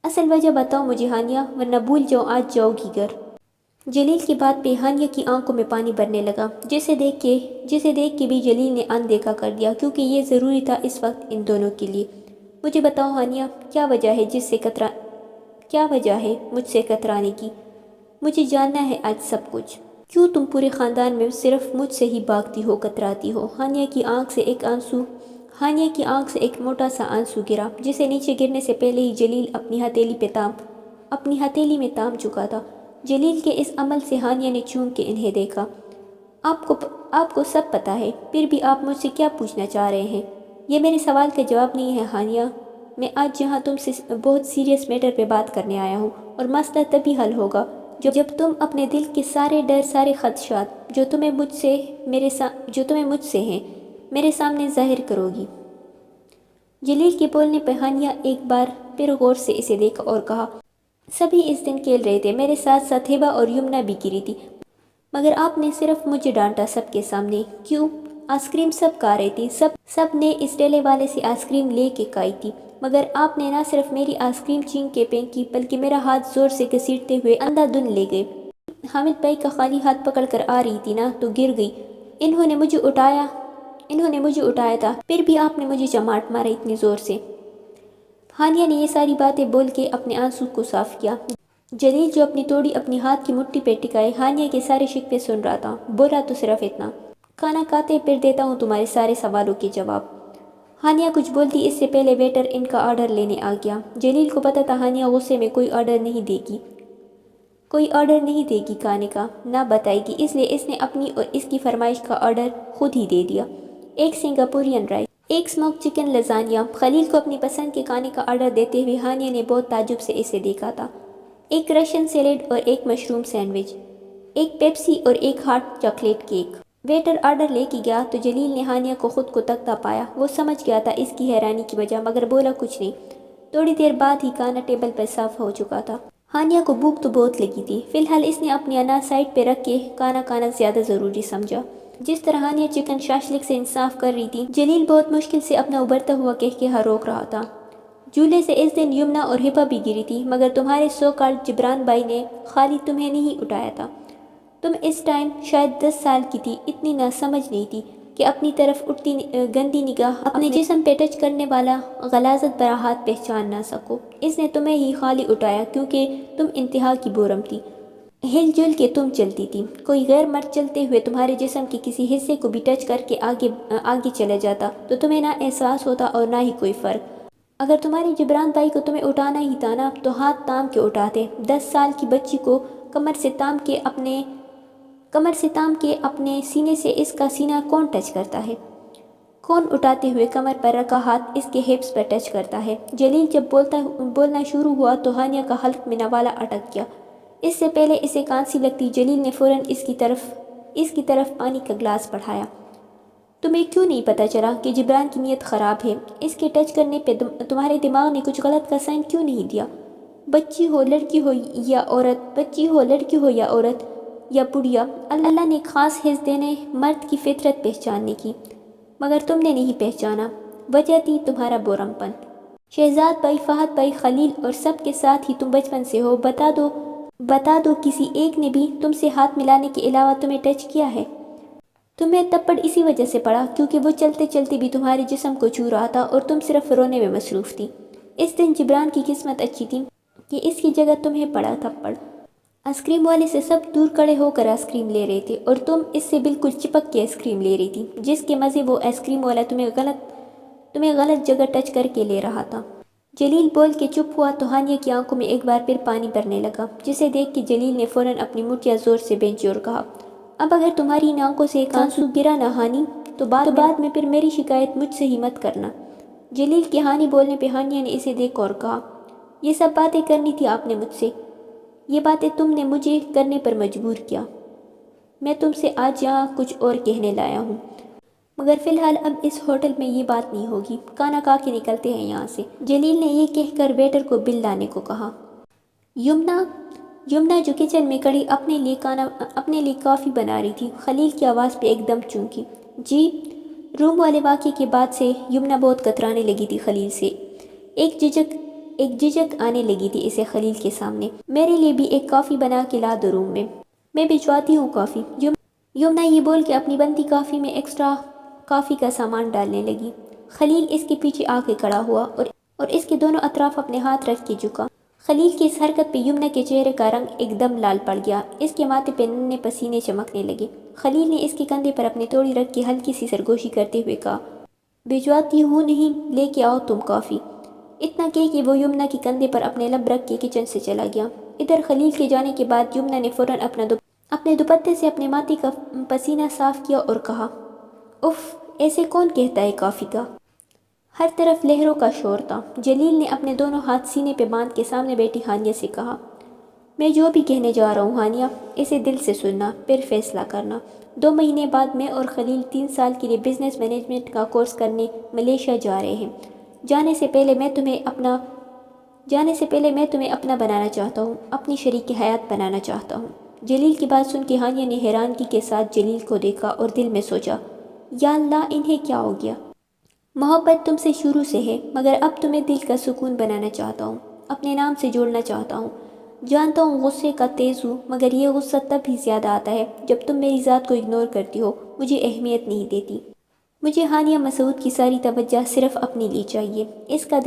اصل وجہ بتاؤ مجھے ہانیہ، ورنہ بھول جاؤ آج جاؤ گی گھر۔ جلیل کی بات پہ ہانیہ کی آنکھوں میں پانی بھرنے لگا، جسے دیکھ کے بھی جلیل نے اندیکھا کر دیا، کیونکہ یہ ضروری تھا اس وقت ان دونوں کے لیے۔ مجھے بتاؤ ہانیہ، کیا وجہ ہے مجھ سے کترانے کی؟ مجھے جاننا ہے آج سب کچھ۔ کیوں تم پورے خاندان میں صرف مجھ سے ہی بھاگتی ہو، کتراتی ہو؟ ہانیہ کی آنکھ سے ایک موٹا سا آنسو گرا، جسے نیچے گرنے سے پہلے ہی جلیل اپنی ہتھیلی میں تام چکا تھا۔ جلیل کے اس عمل سے ہانیہ نے چونک کے انہیں دیکھا۔ آپ کو سب پتہ ہے، پھر بھی آپ مجھ سے کیا پوچھنا چاہ رہے ہیں؟ یہ میرے سوال کا جواب نہیں ہے ہانیہ، میں آج یہاں تم سے بہت سیریس میٹر پہ بات کرنے آیا ہوں، اور مسئلہ تبھی حل ہوگا جب تم اپنے دل کے سارے ڈر، سارے خدشات جو تمہیں مجھ سے ہیں، میرے سامنے ظاہر کرو گی۔ جلیل کے بولنے پہ ہانیہ ایک بار پھر غور سے اسے دیکھا اور کہا، سبھی اس دن کھیل رہے تھے، میرے ساتھ ساتھ ہبہ اور یمنا بھی گری تھی، مگر آپ نے صرف مجھے ڈانٹا سب کے سامنے، کیوں؟ آئس کریم سب کھا رہی تھی، سب نے اس ٹھیلے والے سے آئس کریم لے کے کھائی تھی، مگر آپ نے نہ صرف میری آئس کریم چھین کے پھینکی بلکہ میرا ہاتھ زور سے گھسیٹتے ہوئے اندھا دھند لے گئے۔ حامد بھائی کا خالی ہاتھ پکڑ کر آ رہی تھی نا، تو گر گئی، انہوں نے مجھے اٹھایا تھا، پھر بھی آپ نے مجھے چماٹ مارا اتنی زور سے۔ ہانیہ نے یہ ساری باتیں بول کے اپنے آنسو کو صاف کیا۔ جلیل جو اپنی توڑی اپنی ہاتھ کی مٹھی پہ ٹکائے ہانیہ کے سارے شکوے سن رہا تھا، بولا تو صرف اتنا، کھانا کھاتے پھر دیتا ہوں تمہارے سارے سوالوں کے جواب۔ ہانیہ کچھ بولتی اس سے پہلے ویٹر ان کا آرڈر لینے آ گیا۔ جلیل کو پتہ تھا ہانیہ غصے میں کوئی آرڈر نہیں دے گی کھانے کا، نہ بتائے گی، اس لیے اس نے اپنی اور اس کی فرمائش کا آرڈر خود ہی دے دیا، ایک سنگاپورین رائس، ایک اسموک چکن لزانیہ۔ خلیل کو اپنی پسند کے کھانے کا آرڈر دیتے ہوئے ہانیہ نے بہت تعجب سے اسے دیکھا تھا، ایک رشین سیلیڈ اور ایک مشروم سینڈوچ، ایک پیپسی اور ایک hot chocolate cake. Waiter order لے کے گیا تو جلیل نے ہانیہ کو خود کو تکتا پایا، وہ سمجھ گیا تھا اس کی حیرانی کی وجہ، مگر بولا کچھ نہیں۔ تھوڑی دیر بعد ہی کھانا ٹیبل پر صاف ہو چکا تھا۔ ہانیہ کو بھوک تو بہت لگی تھی، فی الحال اس نے اپنی اناج سائڈ پہ رکھ کے کھانا کھانا زیادہ ضروری سمجھا۔ جس طرح ہانیہ چکن شاشلک سے انصاف کر رہی تھی، جلیل بہت مشکل سے اپنا ابھرتا ہوا قہقہہ روک رہا تھا۔ جھولے سے اس دن یمنا اور ہبہ بھی گری تھی، مگر تمہارے سو کالڈ جبران بھائی نے خالی تمہیں نہیں اٹھایا تھا۔ تم اس ٹائم شاید 10 سال کی تھی، اتنی نہ سمجھ نہیں تھی کہ اپنی طرف اٹھتی گندی نگاہ، اپنے جسم پہ ٹچ کرنے والا غلاظت بھرا ہاتھ پہچان نہ سکو۔ اس نے تمہیں ہی خالی اٹھایا کیونکہ تم انتہا کی بورم تھی۔ ہل جل کے تم چلتی تھی، کوئی غیر مرد چلتے ہوئے تمہارے جسم کے کسی حصے کو بھی ٹچ کر کے آگے چلا جاتا تو تمہیں نہ احساس ہوتا اور نہ ہی کوئی فرق۔ اگر تمہاری جبران بھائی کو تمہیں اٹھانا ہی تھا نا تو ہاتھ تام کے اٹھاتے۔ 10 سال کی بچی کو کمر سے تام کے اپنے سینے سے اس کا سینہ کون ٹچ کرتا ہے؟ کون اٹھاتے ہوئے کمر پر رکھا ہاتھ اس کے ہپس پر ٹچ کرتا ہے؟ جلیل جب بولنا شروع ہوا تو ہانیہ کا حلق میں نوالہ اٹک گیا۔ اس سے پہلے اسے کانسی لگتی جلیل نے فوراً اس کی طرف پانی کا گلاس بڑھایا۔ تمہیں کیوں نہیں پتہ چلا کہ جبران کی نیت خراب ہے؟ اس کے ٹچ کرنے پہ تمہارے دماغ نے کچھ غلط کا سائن کیوں نہیں دیا؟ بچی ہو لڑکی ہو یا عورت یا بڑھیا، اللہ نے خاص حص دینے مرد کی فطرت پہچاننے کی، مگر تم نے نہیں پہچانا۔ وجہ تھی تمہارا بورم پن۔ شہزاد بھائی، فہد بھائی، خلیل اور سب کے ساتھ ہی تم بچپن سے ہو۔ بتا دو کسی ایک نے بھی تم سے ہاتھ ملانے کے علاوہ تمہیں ٹچ کیا ہے؟ تمہیں تپڑ اسی وجہ سے پڑا کیونکہ وہ چلتے چلتے بھی تمہارے جسم کو چھو رہا تھا اور تم صرف رونے میں مصروف تھی۔ اس دن جبران کی قسمت اچھی تھی کہ اس کی جگہ تمہیں پڑا تھپڑ۔ آئس کریم والے سے سب دور کھڑے ہو کر آئس کریم لے رہے تھے اور تم اس سے بالکل چپک کے آئس کریم لے رہی تھی، جس کے مزے وہ آئس کریم والا تمہیں غلط جگہ ٹچ کر کے لے رہا تھا۔ جلیل بول کے چپ ہوا تو ہانیہ کی آنکھوں میں ایک بار پھر پانی بھرنے لگا، جسے دیکھ کے جلیل نے فوراً اپنی مٹھیاں زور سے بھینچی اور کہا، اب اگر تمہاری ان آنکھوں سے ایک آنسو گرا نہ ہانی تو بعد میں پھر میری شکایت مجھ سے ہی مت کرنا۔ جلیل کے ہانی بولنے پہ ہانیہ نے اسے دیکھ اور کہا، یہ سب باتیں کرنی تھی آپ نے مجھ سے، یہ باتیں تم نے مجھے کرنے پر مجبور کیا۔ میں تم سے آج یہاں کچھ اور کہنے لایا ہوں، مگر فی الحال اب اس ہوٹل میں یہ بات نہیں ہوگی، کھانا کھا کے نکلتے ہیں یہاں سے۔ جلیل نے یہ کہہ کر ویٹر کو بل لانے کو کہا۔ یمنا جو کچن میں کھڑی اپنے لیے کافی بنا رہی تھی، خلیل کی آواز پہ ایک دم چونکی۔ جی؟ روم والے واقعے کے بعد سے یمنا بہت کترانے لگی تھی خلیل سے۔ ایک جھجک آنے لگی تھی اسے خلیل کے سامنے۔ میرے لیے بھی ایک کافی بنا کے لا دو روم میں بھجواتی ہوں کافی۔ یمنا یہ بول کے اپنی بنتی کافی میں ایکسٹرا کافی کا سامان ڈالنے لگی۔ خلیل اس کے پیچھے آ کے کھڑا ہوا اور اس کے دونوں اطراف اپنے ہاتھ رکھ کے جھکا۔ خلیل کی اس حرکت پہ یمنا کے چہرے کا رنگ ایک دم لال پڑ گیا، اس کے ماتھے پہ ننھے پسینے چمکنے لگے۔ خلیل نے اس کے کندھے پر اپنی توڑی رکھ کے ہلکی سی سرگوشی کرتے ہوئے کہا، بھجواتی ہوں نہیں، لے کے آؤ تم کافی۔ اتنا کہہ کہ وہ یمنا کے کندھے پر اپنے لب رکھ کے کچن سے چلا گیا۔ ادھر خلیل کے جانے کے بعد یمنا نے فوراً اپنے دوپٹے سے اپنے ماتھے کا پسینہ صاف کیا اور کہا، اف، ایسے کون کہتا ہے کافی کا؟ ہر طرف لہروں کا شور تھا۔ جلیل نے اپنے دونوں ہاتھ سینے پہ باندھ کے سامنے بیٹھی ہانیہ سے کہا، میں جو بھی کہنے جا رہا ہوں ہانیہ، اسے دل سے سننا، پھر فیصلہ کرنا۔ 2 مہینے بعد میں اور خلیل 3 سال کے لیے بزنس مینجمنٹ کا کورس کرنے ملیشیا جا رہے ہیں۔ جانے سے پہلے میں تمہیں اپنا بنانا چاہتا ہوں، اپنی شریک حیات بنانا چاہتا ہوں۔ جلیل کی بات سن کے ہانیہ نے حیرانگی کے ساتھ جلیل کو دیکھا اور دل میں سوچا، یا اللہ، انہیں کیا ہو گیا؟ محبت تم سے شروع سے ہے، مگر اب تمہیں دل کا سکون بنانا چاہتا ہوں، اپنے نام سے جوڑنا چاہتا ہوں۔ جانتا ہوں غصے کا تیز ہوں، مگر یہ غصہ تب ہی زیادہ آتا ہے جب تم میری ذات کو اگنور کرتی ہو، مجھے اہمیت نہیں دیتی۔ مجھے ہانیہ مسعود کی ساری توجہ صرف اپنے لیے چاہیے۔ اس کا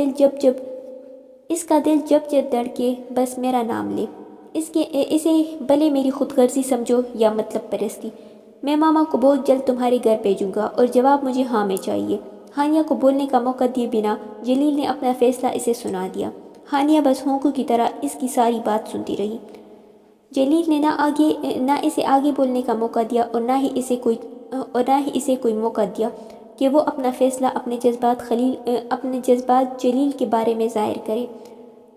دل جب دھڑکے بس میرا نام لے۔ اسے بھلے میری خود غرضی سمجھو یا مطلب پرستی، میں ماما کو بہت جلد تمہارے گھر بھیجوں گا اور جواب مجھے ہاں میں چاہیے۔ ہانیہ کو بولنے کا موقع دیے بنا جلیل نے اپنا فیصلہ اسے سنا دیا۔ ہانیہ بس ہونکوں کی طرح اس کی ساری بات سنتی رہی۔ جلیل نے نہ اسے آگے بولنے کا موقع دیا اور نہ ہی اسے کوئی موقع دیا کہ وہ اپنا فیصلہ اپنے جذبات جلیل کے بارے میں ظاہر کرے۔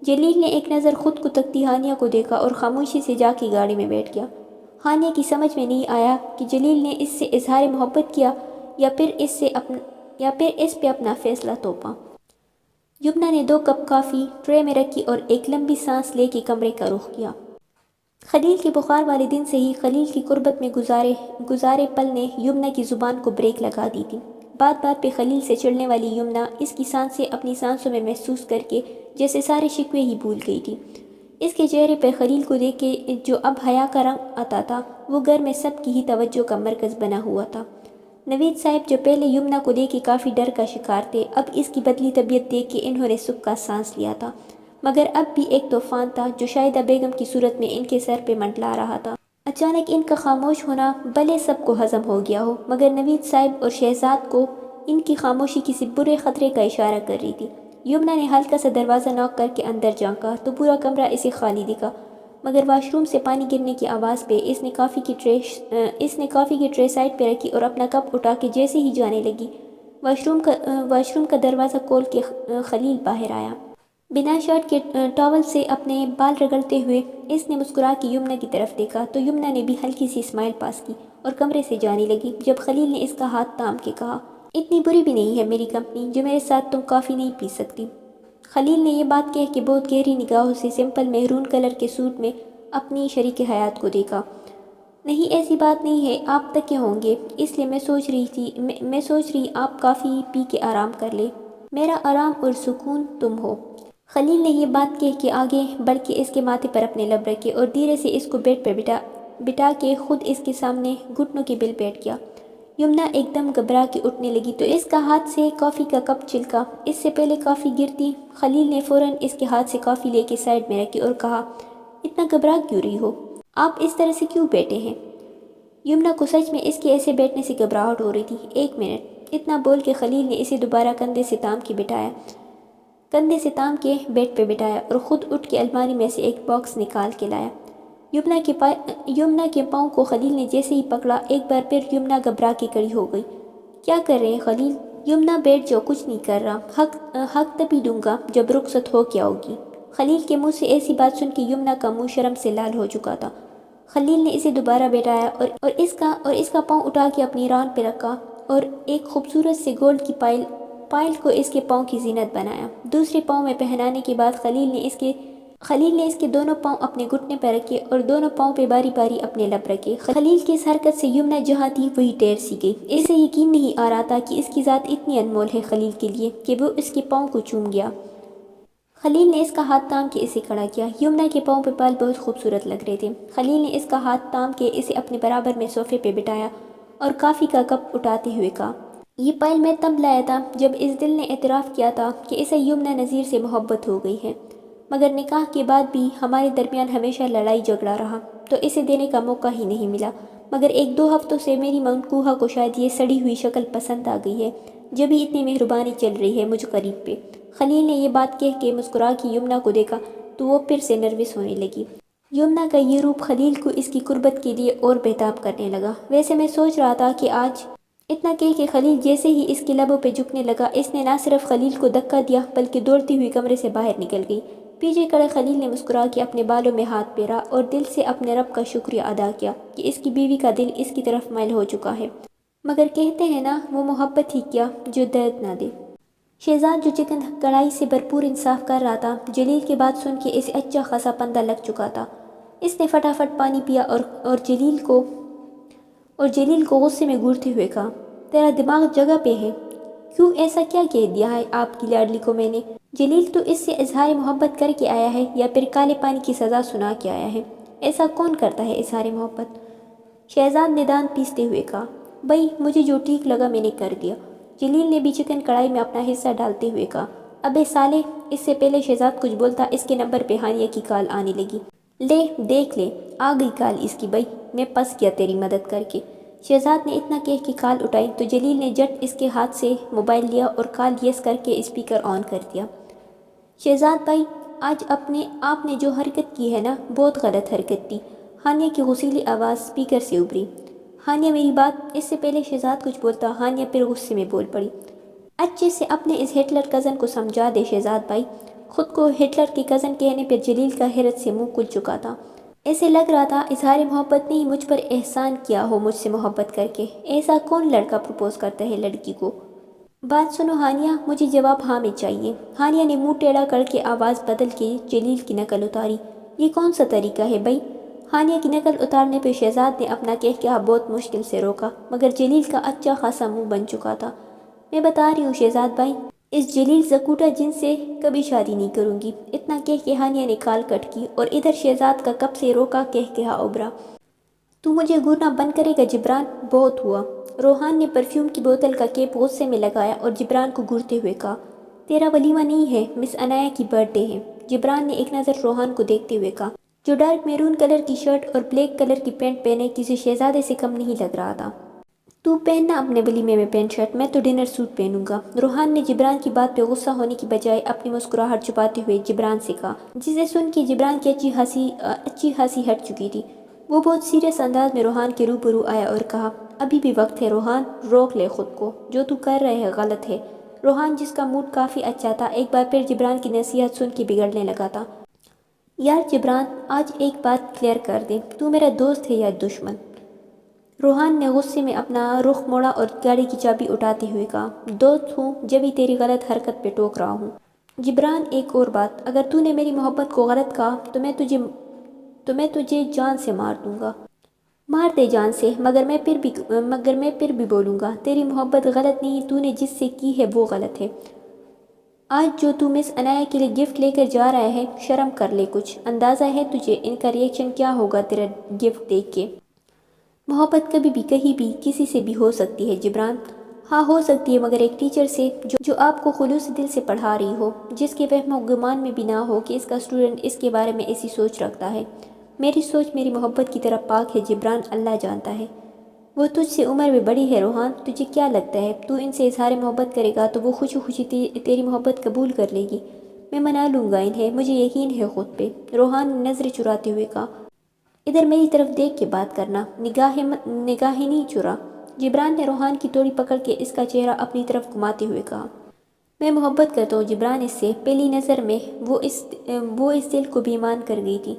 جلیل نے ایک نظر خود کو تکتی ہانیہ کو دیکھا اور خاموشی سے جا کے گاڑی میں بیٹھ گیا۔ ہانیہ کی سمجھ میں نہیں آیا کہ جلیل نے اس سے اظہار محبت کیا یا پھر اس پہ اپنا فیصلہ تھوپا۔ یمنا نے 2 کپ کافی ٹرے میں رکھی اور ایک لمبی سانس لے کے کمرے کا رخ کیا۔ خلیل کے بخار والے دن سے ہی خلیل کی قربت میں گزارے پل نے یمنا کی زبان کو بریک لگا دی تھی۔ بات پہ خلیل سے چڑھنے والی یمنا اس کی سانسیں اپنی سانسوں میں محسوس کر کے جیسے سارے شکوے ہی بھول گئی تھی۔ اس کے چہرے پر خلیل کو دیکھ کے جو اب حیا کا رنگ آتا تھا، وہ گھر میں سب کی ہی توجہ کا مرکز بنا ہوا تھا۔ نوید صاحب جو پہلے یمنا کو دیکھ کے کافی ڈر کا شکار تھے، اب اس کی بدلی طبیعت دیکھ کے انہوں نے سکھ کا سانس لیا تھا۔ مگر اب بھی ایک طوفان تھا جو شاہدہ بیگم کی صورت میں ان کے سر پہ منڈلا رہا تھا۔ اچانک ان کا خاموش ہونا بھلے سب کو ہضم ہو گیا ہو، مگر نوید صاحب اور شہزاد کو ان کی خاموشی کسی برے خطرے کا اشارہ کر رہی تھی۔ یمنا نے ہلکا سا دروازہ نوک کر کے اندر جھانکا تو پورا کمرہ اسے خالی دکھا، مگر واش روم سے پانی گرنے کی آواز پہ اس نے کافی کی ٹرے سائڈ پہ رکھی اور اپنا کپ اٹھا کے جیسے ہی جانے لگی، واش روم کا دروازہ کھول کے خلیل باہر آیا۔ بنا شرٹ کے ٹاول سے اپنے بال رگڑتے ہوئے اس نے مسکرا کے یمنا کی طرف دیکھا تو یمنا نے بھی ہلکی سی اسمائل پاس کی اور کمرے سے جانے لگی جب خلیل نے اس کا ہاتھ تھام کے کہا، اتنی بری بھی نہیں ہے میری کمپنی جو میرے ساتھ تم کافی نہیں پی سکتی۔ خلیل نے یہ بات کہہ کے بہت گہری نگاہوں سے سمپل میرون کلر کے سوٹ میں اپنی شریک حیات کو دیکھا۔ نہیں ایسی بات نہیں ہے، آپ تک کے ہوں گے، اس لیے میں سوچ رہی آپ کافی پی کے آرام کر لے، میرا آرام اور سکون تم ہو۔ خلیل نے یہ بات کہہ کے آگے بڑھ کے اس کے ماتھے پر اپنے لب رکھے اور دھیرے سے اس کو بیڈ پر بٹا کے خود اس کے سامنے گھٹنوں کے بل بیٹھ گیا۔ یمنا ایک دم گھبرا کے اٹھنے لگی تو اس کا ہاتھ سے کافی کا کپ چھلکا۔ اس سے پہلے کافی گرتی، خلیل نے فوراً اس کے ہاتھ سے کافی لے کے سائڈ میں رکھی اور کہا، اتنا گھبرا کیوں رہی ہو؟ آپ اس طرح سے کیوں بیٹھے ہیں؟ یمنا کو سچ میں اس کے ایسے بیٹھنے سے گھبراہٹ ہو رہی تھی۔ ایک منٹ، اتنا بول کے خلیل نے اسے دوبارہ کندھے سے تام کے بیڈ پہ بٹھایا اور خود اٹھ کے الماری میں سے ایک باکس نکال کے لایا۔ یمنا کے پاؤں کو خلیل نے جیسے ہی پکڑا ایک بار پھر یمنا گھبرا کے کھڑی ہو گئی۔ کیا کر رہے ہیں خلیل؟ یمنا بیٹھ جاؤ، کچھ نہیں کر رہا، حق تبھی دوں گا جب رخصت ہو کے آؤ گی۔ خلیل کے منہ سے ایسی بات سن کے یمنا کا منہ شرم سے لال ہو چکا تھا۔ خلیل نے اسے دوبارہ بیٹھایا اور اس کا پاؤں اٹھا کے اپنی ران پہ رکھا اور ایک خوبصورت سے گولڈ کی پائل کو اس کے پاؤں کی زینت بنایا۔ دوسرے پاؤں میں پہنانے کے بعد خلیل نے اس کے دونوں پاؤں اپنے گھٹنے پر رکھے اور دونوں پاؤں پہ باری باری اپنے لب رکھے۔ خلیل کی اس حرکت سے یمنا جہاں تھی وہی ٹھہر سی گئی۔ اسے یقین نہیں آ رہا تھا کہ اس کی ذات اتنی انمول ہے خلیل کے لیے کہ وہ اس کے پاؤں کو چوم گیا۔ خلیل نے اس کا ہاتھ تھام کے اسے کھڑا کیا۔ یمنا کے پاؤں پہ بال بہت خوبصورت لگ رہے تھے۔ خلیل نے اس کا ہاتھ تھام کے اسے اپنے برابر میں صوفے پہ بٹھایا اور کافی کا کپ اٹھاتے ہوئے کہا، یہ پائل میں تب لایا تھا جب اس دل نے اعتراف کیا تھا کہ اسے یمنا نذیر سے محبت ہو گئی ہے، مگر نکاح کے بعد بھی ہمارے درمیان ہمیشہ لڑائی جھگڑا رہا تو اسے دینے کا موقع ہی نہیں ملا، مگر 1-2 ہفتوں سے میری منقوہہ کو شاید یہ سڑی ہوئی شکل پسند آ گئی ہے جبھی اتنی مہربانی چل رہی ہے مجھ قریب پہ۔ خلیل نے یہ بات کہہ کے مسکرا کے یمنا کو دیکھا تو وہ پھر سے نروس ہونے لگی۔ یمنا کا یہ روپ خلیل کو اس کی قربت کے لیے اور بےتاب کرنے لگا۔ ویسے میں سوچ رہا تھا کہ آج، اتنا کہہ کے خلیل جیسے ہی اس کے لبوں پہ جھکنے لگا اس نے نہ صرف خلیل کو دھکا دیا بلکہ دوڑتی ہوئی کمرے سے باہر نکل گئی۔ پیچھے کھڑے خلیل نے مسکرا کے اپنے بالوں میں ہاتھ پھیرا اور دل سے اپنے رب کا شکریہ ادا کیا کہ اس کی بیوی کا دل اس کی طرف مائل ہو چکا ہے، مگر کہتے ہیں نا وہ محبت ہی کیا جو درد نہ دے۔ شہزاد جو چکن کڑھائی سے بھرپور انصاف کر رہا تھا جلیل کی بات سن کے اسے اچھا خاصا پندہ لگ چکا تھا۔ اس نے فٹافٹ پانی پیا اور جلیل کو غصے میں گھورتے ہوئے کہا، تیرا دماغ جگہ پہ ہے؟ کیوں ایسا کیا کہہ دیا ہے آپ کی لاڈلی کو میں نے؟ جلیل تو اس سے اظہار محبت کر کے آیا ہے یا پھر کالے پانی کی سزا سنا کے آیا ہے؟ ایسا کون کرتا ہے اظہار محبت؟ شہزاد نے دان پیستے ہوئے کہا، بھائی مجھے جو ٹھیک لگا میں نے کر دیا۔ جلیل نے بھی چکن کڑھائی میں اپنا حصہ ڈالتے ہوئے کہا، ابے سالے، اس سے پہلے شہزاد کچھ بولتا اس کے نمبر پہ ہانیہ کی کال آنے لگی۔ لے دیکھ لے، آ گئی کال اس کی، بھائی میں پس گیا تیری مدد کر کے۔ شہزاد نے اتنا کہہ کے کال اٹھائی تو جلیل نے جٹ اس کے ہاتھ سے موبائل لیا اور کال یس کر کے اسپیکر آن کر دیا۔ شہزاد بھائی، آج آپ نے جو حرکت کی ہے نا، بہت غلط حرکت تھی۔ ہانیہ کی غصیلی آواز اسپیکر سے ابھری۔ ہانیہ میری بات، اس سے پہلے شہزاد کچھ بولتا ہانیہ پھر غصے میں بول پڑی، اچھے سے اپنے اس ہٹلر کزن کو سمجھا دے شہزاد بھائی۔ خود کو ہٹلر کے کزن کہنے پر جلیل کا حیرت سے منہ کھل چکا تھا۔ ایسے لگ رہا تھا اظہار محبت نے ہی مجھ پر احسان کیا ہو مجھ سے محبت کر کے۔ ایسا کون لڑکا پرپوز کرتا ہے لڑکی کو؟ بات سنو ہانیہ، مجھے جواب ہاں میں چاہیے۔ ہانیہ نے منہ ٹیڑھا کر کے آواز بدل کے جلیل کی نقل اتاری۔ یہ کون سا طریقہ ہے بھائی؟ ہانیہ کی نقل اتارنے پہ شہزاد نے اپنا کہا بہت مشکل سے روکا، مگر جلیل کا اچھا خاصا منہ بن چکا تھا۔ میں بتا رہی ہوں شہزاد بھائی، اس جلیل زکوٹا جن سے کبھی شادی نہیں کروں گی۔ اتنا کہہ کے ہانیہ نے کال کٹ کی اور ادھر شہزاد کا کب سے روکا کہا ابھرا، تو مجھے گھورنا بند کرے گا جبران؟ بہت ہوا۔ روحان نے پرفیوم کی بوتل کا کیپ غصے میں لگایا اور جبران کو گھورتے ہوئے کہا، تیرا ولیمہ نہیں ہے، مس عنایہ کی برتھ ڈے ہے۔ جبران نے ایک نظر روحان کو دیکھتے ہوئے کہا، جو ڈارک میرون کلر کی شرٹ اور بلیک کلر کی پینٹ پہنے کسی شہزادے سے کم نہیں لگ رہا تھا۔ تو پہننا اپنے ولیمے میں پینٹ شرٹ، میں تو ڈنر سوٹ پہنوں گا۔ روحان نے جبران کی بات پہ غصہ ہونے کی بجائے اپنی مسکراہٹ چھپاتے ہوئے جبران سے کہا، جسے سن کے جبران کی اچھی خاصی ہٹ چکی تھی۔ وہ بہت سیریس انداز میں روحان کے روبرو آیا اور کہا، ابھی بھی وقت ہے روحان، روک لے خود کو، جو تو کر رہے ہے غلط ہے۔ روحان، جس کا موڈ کافی اچھا تھا، ایک بار پھر جبران کی نصیحت سن کے بگڑنے لگا تھا۔ یار جبران، آج ایک بات کلیئر کر دیں، تو میرا دوست ہے یا دشمن؟ روحان نے غصے میں اپنا رخ موڑا اور گاڑی کی چابی اٹھاتے ہوئے کہا، دوست ہوں، جبھی تیری غلط حرکت پہ ٹوک رہا ہوں۔ جبران، ایک اور بات، اگر تو نے میری محبت کو غلط کہا تو میں تجھے جان سے مار دوں گا۔ مار دے جان سے، مگر میں پھر بھی بولوں گا، تیری محبت غلط نہیں، تو نے جس سے کی ہے وہ غلط ہے۔ آج جو تو مس عنایہ کے لیے گفٹ لے کر جا رہا ہے، شرم کر لے کچھ، اندازہ ہے تجھے ان کا ریئیکشن کیا ہوگا تیرا گفٹ دیکھ کے؟ محبت کبھی بھی کہیں بھی کسی سے بھی ہو سکتی ہے جبران۔ ہاں ہو سکتی ہے، مگر ایک ٹیچر سے جو آپ کو خلوص دل سے پڑھا رہی ہو، جس کے وہم و گمان میں بھی نہ ہو کہ اس کا اسٹوڈنٹ اس کے بارے میں ایسی سوچ رکھتا ہے۔ میری سوچ میری محبت کی طرح پاک ہے جبران، اللہ جانتا ہے۔ وہ تجھ سے عمر میں بڑی ہے روحان، تجھے کیا لگتا ہے تو ان سے اظہار محبت کرے گا تو وہ خوشی خوشی تیری محبت قبول کر لے گی؟ میں منا لوں گا انہیں، مجھے یقین ہے خود پہ۔ روحان نے نظریں چراتے ہوئے کہا، ادھر میری طرف دیکھ کے بات کرنا، نگاہیں نہیں چرا۔ جبران نے روحان کی توڑی پکڑ کے اس کا چہرہ اپنی طرف گھماتے ہوئے کہا، میں محبت کرتا ہوں جبران اس سے، پہلی نظر میں وہ اس دل کو بیمان کر گئی تھی،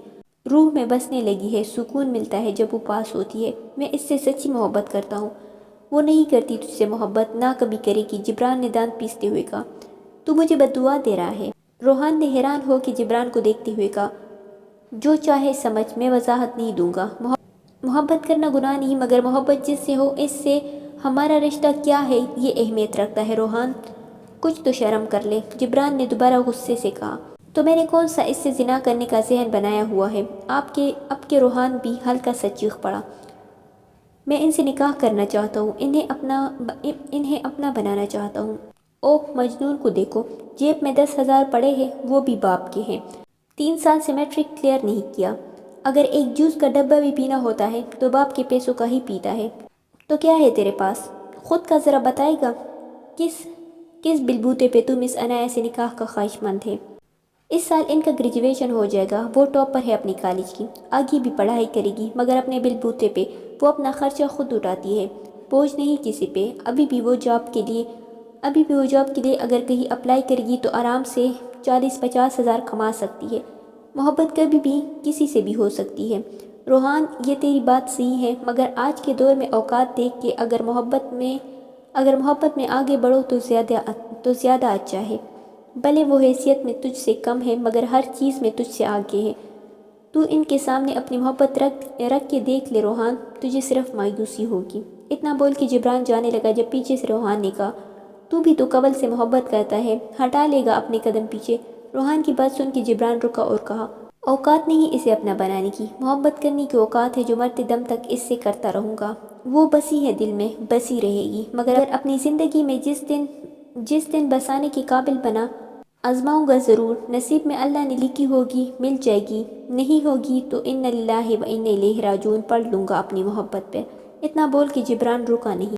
روح میں بسنے لگی ہے، سکون ملتا ہے جب وہ پاس ہوتی ہے، میں اس سے سچی محبت کرتا ہوں۔ وہ نہیں کرتی تجھ سے محبت، نہ کبھی کرے گی، جبران نے دانت پیستے ہوئے کہا۔ تو مجھے بد دعا دے رہا ہے؟ روحان نے حیران ہو کے جبران کو دیکھتے ہوئے کہا، جو چاہے سمجھ، میں وضاحت نہیں دوں گا۔ محبت کرنا گناہ نہیں، مگر محبت جس سے ہو اس سے ہمارا رشتہ کیا ہے یہ اہمیت رکھتا ہے روحان، کچھ تو شرم کر لے۔ جبران نے دوبارہ غصے سے کہا، تو میں نے کون سا اس سے زنا کرنے کا ذہن بنایا ہوا ہے؟ اب کے روحان بھی ہلکا سا چیخ پڑا، میں ان سے نکاح کرنا چاہتا ہوں، انہیں اپنا بنانا چاہتا ہوں۔ اوہ مجنون کو دیکھو، جیب میں 10,000 پڑے ہیں، وہ بھی باپ کے ہیں، 3 سال سے میٹرک کلیئر نہیں کیا، اگر ایک جوس کا ڈبہ بھی پینا ہوتا ہے تو باپ کے پیسوں کا ہی پیتا ہے۔ تو کیا ہے تیرے پاس؟ خود کا ذرا بتائے گا، کس بلبوتے پہ تم اس عنایہ سے نکاح کا خواہش مند ہے؟ اس سال ان کا گریجویشن ہو جائے گا، وہ ٹاپر ہے اپنی کالج کی، آگے بھی پڑھائی کرے گی، مگر اپنے بلبوتے پہ وہ اپنا خرچہ خود اٹھاتی ہے، بوجھ نہیں کسی پہ۔ ابھی بھی وہ جاب کے لیے اگر کہیں اپلائی کرے گی تو آرام سے 40-50 ہزار کما سکتی ہے۔ محبت کبھی بھی کسی سے بھی ہو سکتی ہے روحان، یہ تیری بات صحیح ہے، مگر آج کے دور میں اوقات دیکھ کے اگر محبت میں آگے بڑھو تو زیادہ اچھا ہے۔ بھلے وہ حیثیت میں تجھ سے کم ہے، مگر ہر چیز میں تجھ سے آگے ہے۔ تو ان کے سامنے اپنی محبت رکھ کے دیکھ لے روحان، تجھے صرف مایوسی ہوگی۔ اتنا بول کے جبران جانے لگا جب پیچھے سے روحان نے کہا، تو بھی تو قبل سے محبت کرتا ہے، ہٹا لے گا اپنے قدم پیچھے؟ روحان کی بات سن کے جبران رکا اور کہا، اوقات نہیں اسے اپنا بنانے کی، محبت کرنے کی اوقات ہے جو مرتے دم تک اس سے کرتا رہوں گا۔ وہ بسی ہے دل میں، بسی رہے گی، مگر اپنی زندگی میں جس دن بسانے کے قابل بنا، آزماؤں گا ضرور، نصیب میں اللہ نے لکھی ہوگی مل جائے گی، نہیں ہوگی تو انا للہ و انا الیہ راجعون پڑھ لوں گا اپنی محبت پہ۔ اتنا بول کے جبران رکا نہیں۔